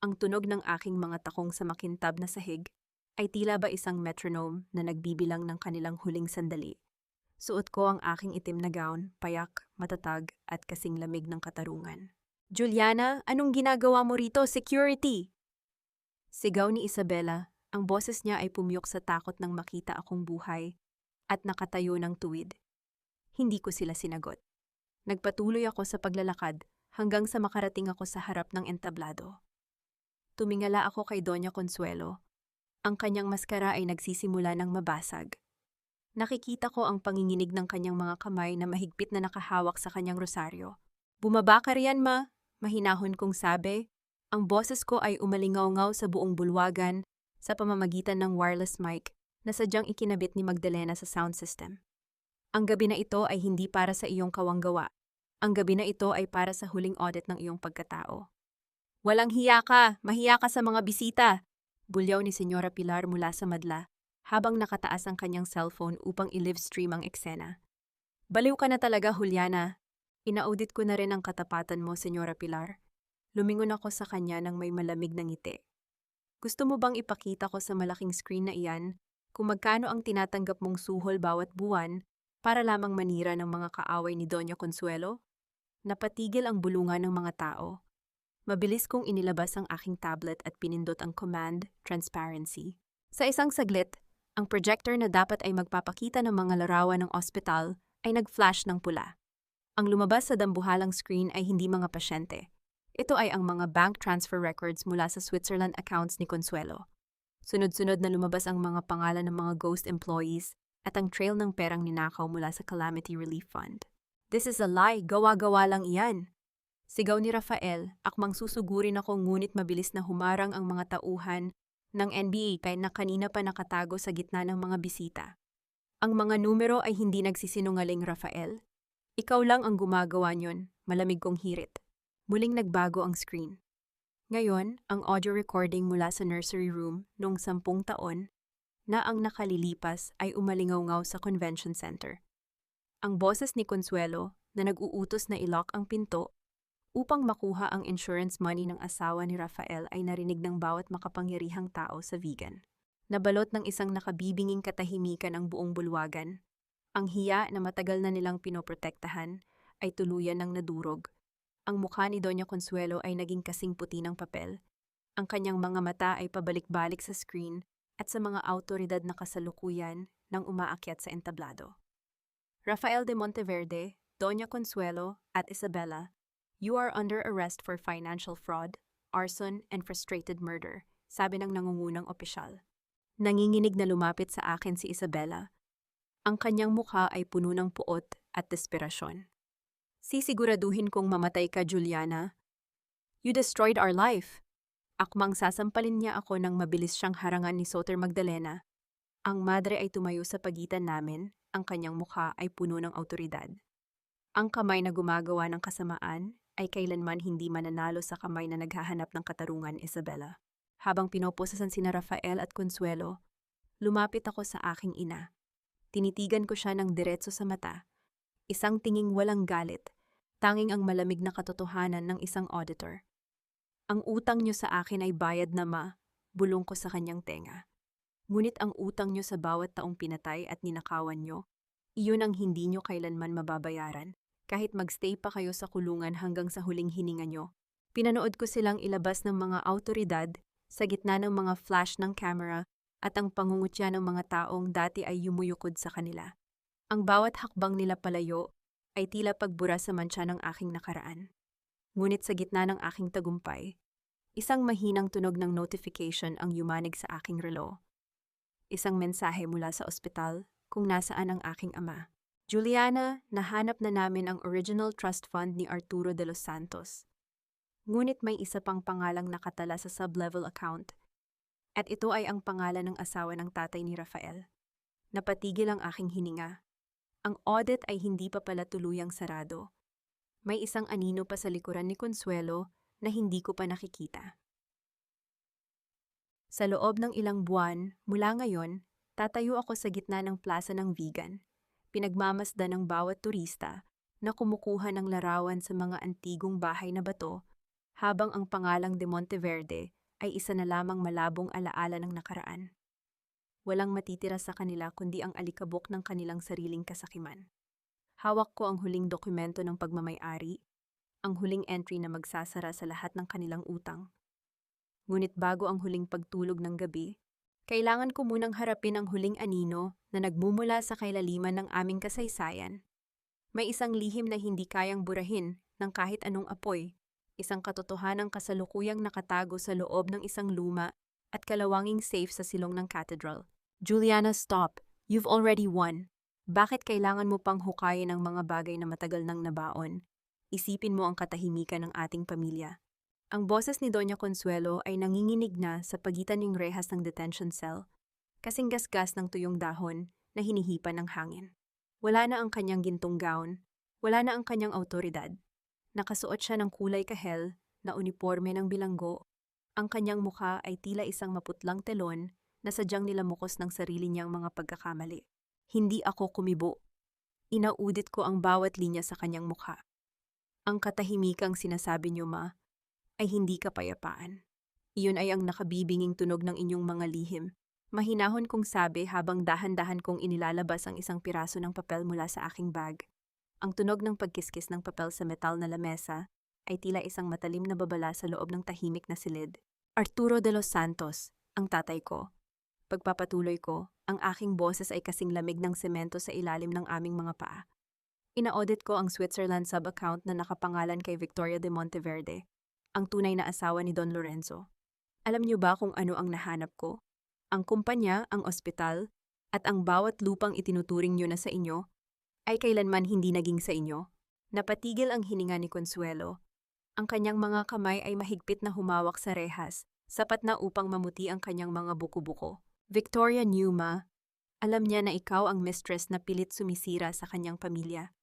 Ang tunog ng aking mga takong sa makintab na sahig ay tila ba isang metronome na nagbibilang ng kanilang huling sandali. Suot ko ang aking itim na gown, payak, matatag, at kasing lamig ng katarungan. Juliana, anong ginagawa mo rito? Security! Sigaw ni Isabela, ang boses niya ay pumiyok sa takot nang makita akong buhay at nakatayo ng tuwid. Hindi ko sila sinagot. Nagpatuloy ako sa paglalakad hanggang sa makarating ako sa harap ng entablado. Tumingala ako kay Doña Consuelo. Ang kanyang maskara ay nagsisimula ng mabasag. Nakikita ko ang panginginig ng kanyang mga kamay na mahigpit na nakahawak sa kanyang rosaryo. Bumaba ka riyan, ma, mahinahon kong sabi. Ang boses ko ay umalingaw-ngaw sa buong bulwagan sa pamamagitan ng wireless mic na sadyang ikinabit ni Magdalena sa sound system. Ang gabi na ito ay hindi para sa iyong kawanggawa. Ang gabi na ito ay para sa huling audit ng iyong pagkatao. Walang hiya ka! Mahiya ka sa mga bisita! Bulyaw ni Senyora Pilar mula sa madla habang nakataas ang kanyang cellphone upang i-livestream ang eksena. Baliw ka na talaga, Juliana. Ina-audit ko na rin ang katapatan mo, Senyora Pilar. Lumingon ako sa kanya nang may malamig na ngiti. Gusto mo bang ipakita ko sa malaking screen na iyan kung magkano ang tinatanggap mong suhol bawat buwan para lamang manira ng mga kaaway ni Doña Consuelo? Napatigil ang bulungan ng mga tao. Mabilis kong inilabas ang aking tablet at pinindot ang command, transparency. Sa isang saglit, ang projector na dapat ay magpapakita ng mga larawan ng ospital ay nag-flash ng pula. Ang lumabas sa dambuhalang screen ay hindi mga pasyente. Ito ay ang mga bank transfer records mula sa Switzerland accounts ni Consuelo. Sunod-sunod na lumabas ang mga pangalan ng mga ghost employees at ang trail ng perang ninakaw mula sa Calamity Relief Fund. This is a lie, gawa-gawa lang iyan. Sigaw ni Rafael, akmang susugurin ako ngunit mabilis na humarang ang mga tauhan ng NBA na kanina pa nakatago sa gitna ng mga bisita. Ang mga numero ay hindi nagsisinungaling, Rafael. Ikaw lang ang gumagawa niyon, malamig kong hirit. Muling nagbago ang screen. Ngayon, ang audio recording mula sa nursery room noong 10 taon na ang nakalilipas ay umalingaw-ngaw sa convention center. Ang boses ni Consuelo na nag-uutos na i-lock ang pinto upang makuha ang insurance money ng asawa ni Rafael ay narinig ng bawat makapangyarihang tao sa Vigan. Nabalot ng isang nakabibinging katahimikan ang buong bulwagan. Ang hiya na matagal na nilang pinoprotektahan ay tuluyan ng nadurog. Ang mukha ni Doña Consuelo ay naging kasing puti ng papel. Ang kanyang mga mata ay pabalik-balik sa screen at sa mga autoridad na kasalukuyan nang umaakyat sa entablado. Rafael de Monteverde, Doña Consuelo, at Isabela, you are under arrest for financial fraud, arson, and frustrated murder, sabi ng nangungunang opisyal. Nanginginig na lumapit sa akin si Isabela. Ang kanyang mukha ay puno ng puot at desperasyon. Sisiguraduhin kong mamatay ka, Juliana. You destroyed our life. Akmang sasampalin niya ako nang mabilis siyang harangan ni Soter Magdalena. Ang madre ay tumayo sa pagitan namin, ang kanyang mukha ay puno ng autoridad. Ang kamay na gumagawa ng kasamaan ay kailanman hindi mananalo sa kamay na naghahanap ng katarungan, Isabela. Habang pinoposasan sina Rafael at Consuelo, lumapit ako sa aking ina. Tinitigan ko siya ng diretso sa mata. Isang tinging walang galit, tanging ang malamig na katotohanan ng isang auditor. Ang utang niyo sa akin ay bayad na, ma, bulong ko sa kanyang tenga. Ngunit ang utang niyo sa bawat taong pinatay at ninakawan niyo, iyon ang hindi niyo kailanman mababayaran, kahit magstay pa kayo sa kulungan hanggang sa huling hininga niyo. Pinanood ko silang ilabas ng mga autoridad sa gitna ng mga flash ng camera at ang pangungutya ng mga taong dati ay yumuyukod sa kanila. Ang bawat hakbang nila palayo ay tila pagbura sa mantsa ng aking nakaraan. Ngunit sa gitna ng aking tagumpay, isang mahinang tunog ng notification ang yumanig sa aking relo. Isang mensahe mula sa ospital kung nasaan ang aking ama. Juliana, nahanap na namin ang original trust fund ni Arturo de los Santos. Ngunit may isa pang pangalang nakatala sa sub-level account. At ito ay ang pangalan ng asawa ng tatay ni Rafael. Napatigil ang aking hininga. Ang audit ay hindi pa pala tuluyang sarado. May isang anino pa sa likuran ni Consuelo na hindi ko pa nakikita. Sa loob ng ilang buwan, mula ngayon, tatayo ako sa gitna ng plaza ng Vigan. Pinagmamasdan ng bawat turista na kumukuha ng larawan sa mga antigong bahay na bato, habang ang pangalang de Monteverde ay isa na lamang malabong alaala ng nakaraan. Walang matitira sa kanila kundi ang alikabok ng kanilang sariling kasakiman. Hawak ko ang huling dokumento ng pagmamay-ari, ang huling entry na magsasara sa lahat ng kanilang utang. Ngunit bago ang huling pagtulog ng gabi, kailangan ko munang harapin ang huling anino na nagmumula sa kailaliman ng aming kasaysayan. May isang lihim na hindi kayang burahin ng kahit anong apoy, isang katotohanang kasalukuyang nakatago sa loob ng isang luma at kalawanging safe sa silong ng cathedral. Juliana, stop. You've already won. Bakit kailangan mo pang hukayin ang mga bagay na matagal nang nabaon? Isipin mo ang katahimikan ng ating pamilya. Ang boses ni Doña Consuelo ay nanginginig na sa pagitan ng rehas ng detention cell, kasing gasgas ng tuyong dahon na hinihipan ng hangin. Wala na ang kanyang gintong gown, wala na ang kanyang autoridad. Nakasuot siya ng kulay kahel na uniporme ng bilanggo. Ang kanyang mukha ay tila isang maputlang telon na sadyang nilamukos ng sarili niyang mga pagkakamali. Hindi ako kumibo. Inaudit ko ang bawat linya sa kanyang mukha. Ang katahimikang sinasabi niyo, ma, ay hindi kapayapaan. Iyon ay ang nakabibinging tunog ng inyong mga lihim. Mahinahon kong sabi habang dahan-dahan kong inilalabas ang isang piraso ng papel mula sa aking bag. Ang tunog ng pagkiskis ng papel sa metal na lamesa ay tila isang matalim na babala sa loob ng tahimik na silid. Arturo de los Santos, ang tatay ko. Pagpapatuloy ko, ang aking boses ay kasing lamig ng semento sa ilalim ng aming mga paa. Ina-audit ko ang Switzerland sub-account na nakapangalan kay Victoria de Monteverde, ang tunay na asawa ni Don Lorenzo. Alam niyo ba kung ano ang nahanap ko? Ang kumpanya, ang ospital, at ang bawat lupang itinuturing niyo na sa inyo ay kailanman hindi naging sa inyo. Napatigil ang hininga ni Consuelo. Ang kanyang mga kamay ay mahigpit na humawak sa rehas, sapat na upang mamuti ang kanyang mga buko-buko. Victoria Newma, alam niya na ikaw ang mistress na pilit sumisira sa kanyang pamilya.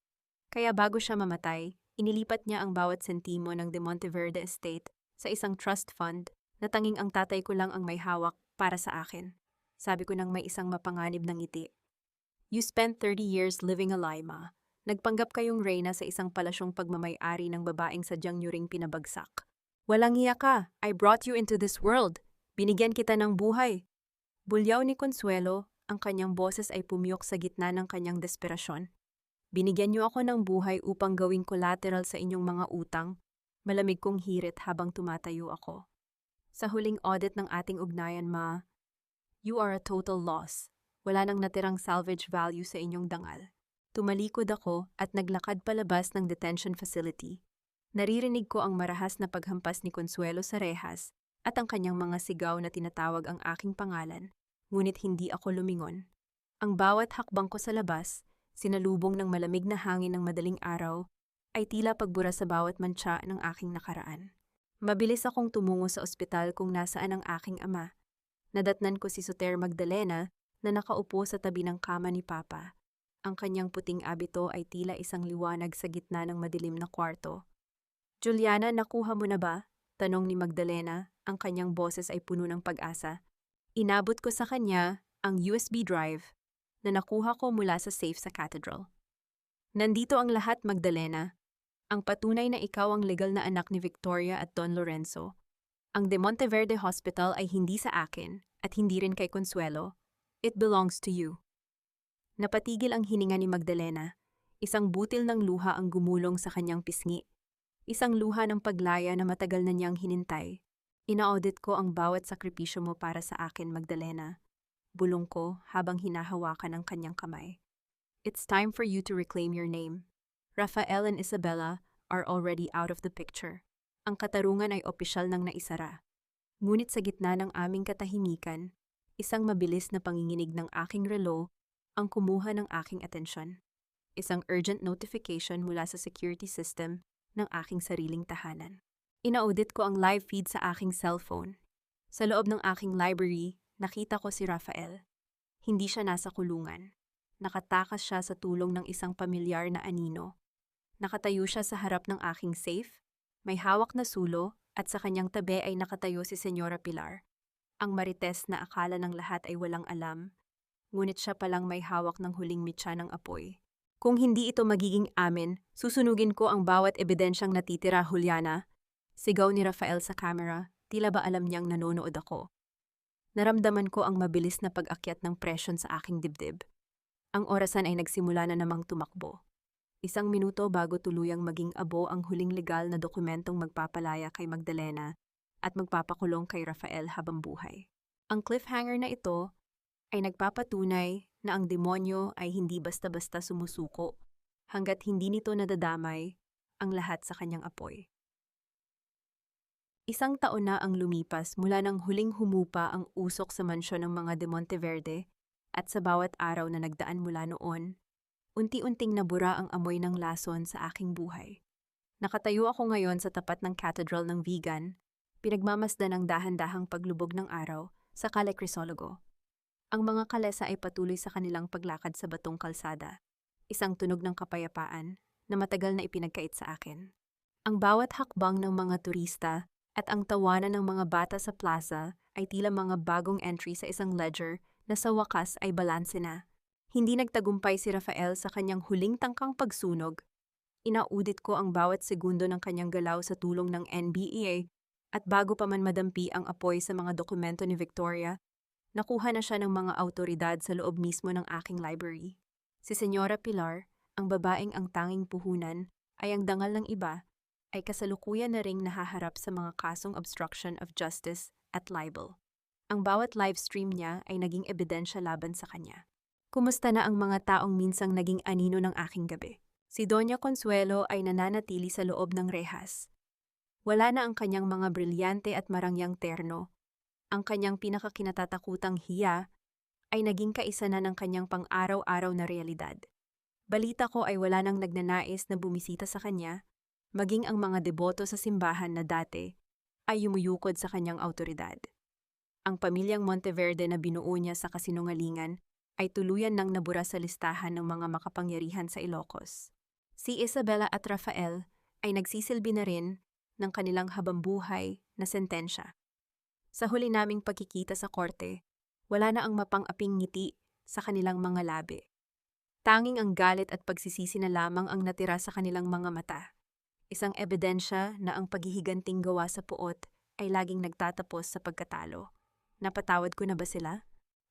Kaya bago siya mamatay, inilipat niya ang bawat sentimo ng De Monteverde Estate sa isang trust fund na tanging ang tatay ko lang ang may hawak para sa akin. Sabi ko nang may isang mapanganib ng ngiti. You spent 30 years living a lie, Ma. Nagpanggap kayong reyna sa isang palasyong pagmamay-ari ng babaeng sadyang niyo ring pinabagsak. Walang iya ka. I brought you into this world. Binigyan kita ng buhay. Bulyaw ni Consuelo, ang kanyang boses ay pumiyok sa gitna ng kanyang desperasyon. Binigyan niyo ako ng buhay upang gawing collateral sa inyong mga utang. Malamig kong hirit habang tumatayo ako. Sa huling audit ng ating ugnayan, Ma, you are a total loss. Wala nang natirang salvage value sa inyong dangal. Tumalikod ako at naglakad palabas ng detention facility. Naririnig ko ang marahas na paghampas ni Consuelo sa rehas at ang kanyang mga sigaw na tinatawag ang aking pangalan, ngunit hindi ako lumingon. Ang bawat hakbang ko sa labas, sinalubong ng malamig na hangin ng madaling araw, ay tila pagbura sa bawat mantsa ng aking nakaraan. Mabilis akong tumungo sa ospital kung nasaan ang aking ama. Nadatnan ko si Soter Magdalena na nakaupo sa tabi ng kama ni Papa. Ang kanyang puting abito ay tila isang liwanag sa gitna ng madilim na kwarto. Juliana, nakuha mo na ba? Tanong ni Magdalena, ang kanyang boses ay puno ng pag-asa. Inabot ko sa kanya ang USB drive na nakuha ko mula sa safe sa cathedral. Nandito ang lahat, Magdalena. Ang patunay na ikaw ang legal na anak ni Victoria at Don Lorenzo. Ang De Monteverde Hospital ay hindi sa akin at hindi rin kay Consuelo. It belongs to you. Napatigil ang hininga ni Magdalena. Isang butil ng luha ang gumulong sa kanyang pisngi. Isang luha ng paglaya na matagal na niyang hinintay. Ina-audit ko ang bawat sakripisyo mo para sa akin, Magdalena. Bulong ko habang hinahawakan ang kanyang kamay. It's time for you to reclaim your name. Rafael and Isabella are already out of the picture. Ang katarungan ay opisyal nang naisara. Ngunit sa gitna ng aming katahimikan, isang mabilis na panginginig ng aking relo ang kumuha ng aking atensyon. Isang urgent notification mula sa security system ng aking sariling tahanan. Ina-audit ko ang live feed sa aking cellphone. Sa loob ng aking library, nakita ko si Rafael. Hindi siya nasa kulungan. Nakatakas siya sa tulong ng isang pamilyar na anino. Nakatayo siya sa harap ng aking safe, may hawak na sulo at sa kanyang tabi ay nakatayo si Senyora Pilar. Ang marites na akala ng lahat ay walang alam, ngunit siya palang may hawak ng huling mitya ng apoy. Kung hindi ito magiging amin, susunugin ko ang bawat ebidensyang natitira, Juliana. Sigaw ni Rafael sa camera, tila ba alam niyang nanonood ako. Naramdaman ko ang mabilis na pag-akyat ng presyon sa aking dibdib. Ang orasan ay nagsimula na namang tumakbo. 1 minuto bago tuluyang maging abo ang huling legal na dokumentong magpapalaya kay Magdalena at magpapakulong kay Rafael habang buhay. Ang cliffhanger na ito ay nagpapatunay na ang demonyo ay hindi basta-basta sumusuko hanggat hindi nito nadadamay ang lahat sa kanyang apoy. 1 taon na ang lumipas mula nang huling humupa ang usok sa mansyon ng mga De Monteverde at sa bawat araw na nagdaan mula noon, unti-unting nabura ang amoy ng lason sa aking buhay. Nakatayo ako ngayon sa tapat ng cathedral ng Vigan, pinagmamasdan ang dahan-dahang paglubog ng araw sa Calle Crisologo. Ang mga kalesa ay patuloy sa kanilang paglakad sa batong kalsada, isang tunog ng kapayapaan na matagal na ipinagkait sa akin. Ang bawat hakbang ng mga turista at ang tawanan ng mga bata sa plaza ay tila mga bagong entry sa isang ledger na sa wakas ay balanse na. Hindi nagtagumpay si Rafael sa kanyang huling tangkang pagsunog. Inaudit ko ang bawat segundo ng kanyang galaw sa tulong ng NBEA at bago pa man madampi ang apoy sa mga dokumento ni Victoria, nakuha na siya ng mga autoridad sa loob mismo ng aking library. Si Senyora Pilar, ang babaeng ang tanging puhunan, ay ang dangal ng iba, ay kasalukuyan na ring nahaharap sa mga kasong obstruction of justice at libel. Ang bawat live stream niya ay naging ebidensya laban sa kanya. Kumusta na ang mga taong minsang naging anino ng aking gabi? Si Doña Consuelo ay nananatili sa loob ng rehas. Wala na ang kanyang mga brilyante at marangyang terno. Ang kanyang pinakakinatatakutang hiya ay naging kaisa na ng kanyang pang-araw-araw na realidad. Balita ko ay wala nang nagnanais na bumisita sa kanya, maging ang mga deboto sa simbahan na dati ay yumuyukod sa kanyang autoridad. Ang pamilyang Monteverde na binuo niya sa kasinungalingan ay tuluyan nang nabura sa listahan ng mga makapangyarihan sa Ilocos. Si Isabella at Rafael ay nagsisilbi na rin ng kanilang habambuhay na sentensya. Sa huli naming pagkikita sa korte, wala na ang mapang-aping ngiti sa kanilang mga labi. Tanging ang galit at pagsisisi na lamang ang natira sa kanilang mga mata. Isang ebidensya na ang paghihiganting gawa sa puot ay laging nagtatapos sa pagkatalo. Napatawad ko na ba sila?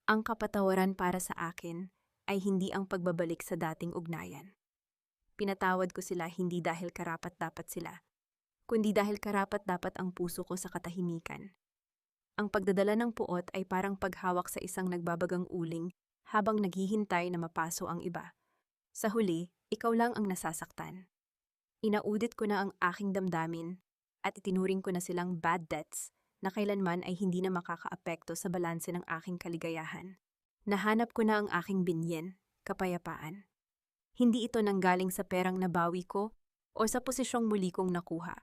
Ang kapatawaran para sa akin ay hindi ang pagbabalik sa dating ugnayan. Pinatawad ko sila hindi dahil karapat-dapat sila, kundi dahil karapat-dapat ang puso ko sa katahimikan. Ang pagdadala ng puot ay parang paghawak sa isang nagbabagang uling habang naghihintay na mapaso ang iba. Sa huli, ikaw lang ang nasasaktan. Inaudit ko na ang aking damdamin at itinuring ko na silang bad debts na kailanman ay hindi na makakaapekto sa balanse ng aking kaligayahan. Nahanap ko na ang aking binyen, kapayapaan. Hindi ito nanggaling sa perang nabawi ko o sa posisyong muli kong nakuha.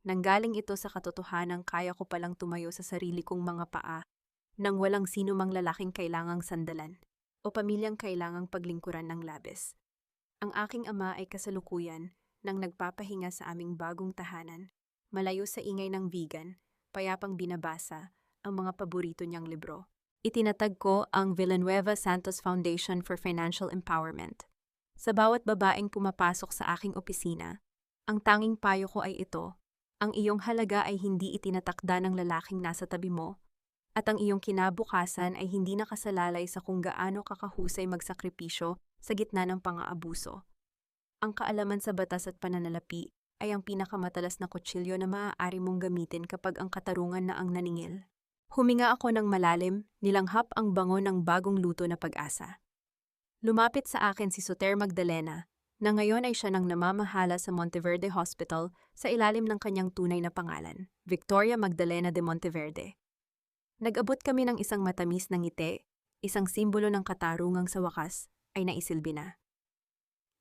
Nanggaling ito sa katotohanang kaya ko palang tumayo sa sarili kong mga paa nang walang sino mang lalaking kailangang sandalan o pamilyang kailangang paglingkuran ng labis. Ang aking ama ay kasalukuyan nang nagpapahinga sa aming bagong tahanan, malayo sa ingay ng vegan, payapang binabasa ang mga paborito niyang libro. Itinatag ko ang Villanueva Santos Foundation for Financial Empowerment. Sa bawat babaeng pumapasok sa aking opisina, ang tanging payo ko ay ito: ang iyong halaga ay hindi itinatakda ng lalaking nasa tabi mo, at ang iyong kinabukasan ay hindi nakasalalay sa kung gaano kakahusay magsakripisyo sa gitna ng pang-aabuso. Ang kaalaman sa batas at pananalapi ay ang pinakamatalas na kutsilyo na maaari mong gamitin kapag ang katarungan na ang naningil. Huminga ako ng malalim, nilanghap ang bango ng bagong luto na pag-asa. Lumapit sa akin si Soter Magdalena, na ngayon ay siya nang namamahala sa Monteverde Hospital sa ilalim ng kanyang tunay na pangalan, Victoria Magdalena de Monteverde. Nag-abot kami ng isang matamis na ngiti, isang simbolo ng katarungang sa wakas ay naisilbi na.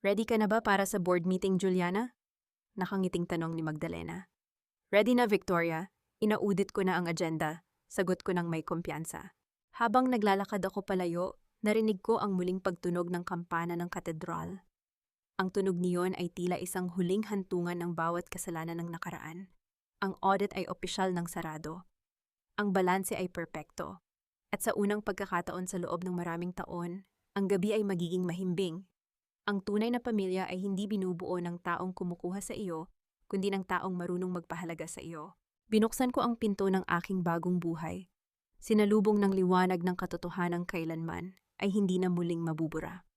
Ready ka na ba para sa board meeting, Juliana? Nakangiting tanong ni Magdalena. Ready na, Victoria. Inaudit ko na ang agenda. Sagot ko ng may kumpiyansa. Habang naglalakad ako palayo, narinig ko ang muling pagtunog ng kampana ng katedral. Ang tunog niyon ay tila isang huling hantungan ng bawat kasalanan ng nakaraan. Ang audit ay opisyal ng sarado. Ang balanse ay perpekto. At sa unang pagkakataon sa loob ng maraming taon, ang gabi ay magiging mahimbing. Ang tunay na pamilya ay hindi binubuo ng taong kumukuha sa iyo, kundi ng taong marunong magpahalaga sa iyo. Binuksan ko ang pinto ng aking bagong buhay. Sinalubong ng liwanag ng katotohanang kailanman ay hindi na muling mabubura.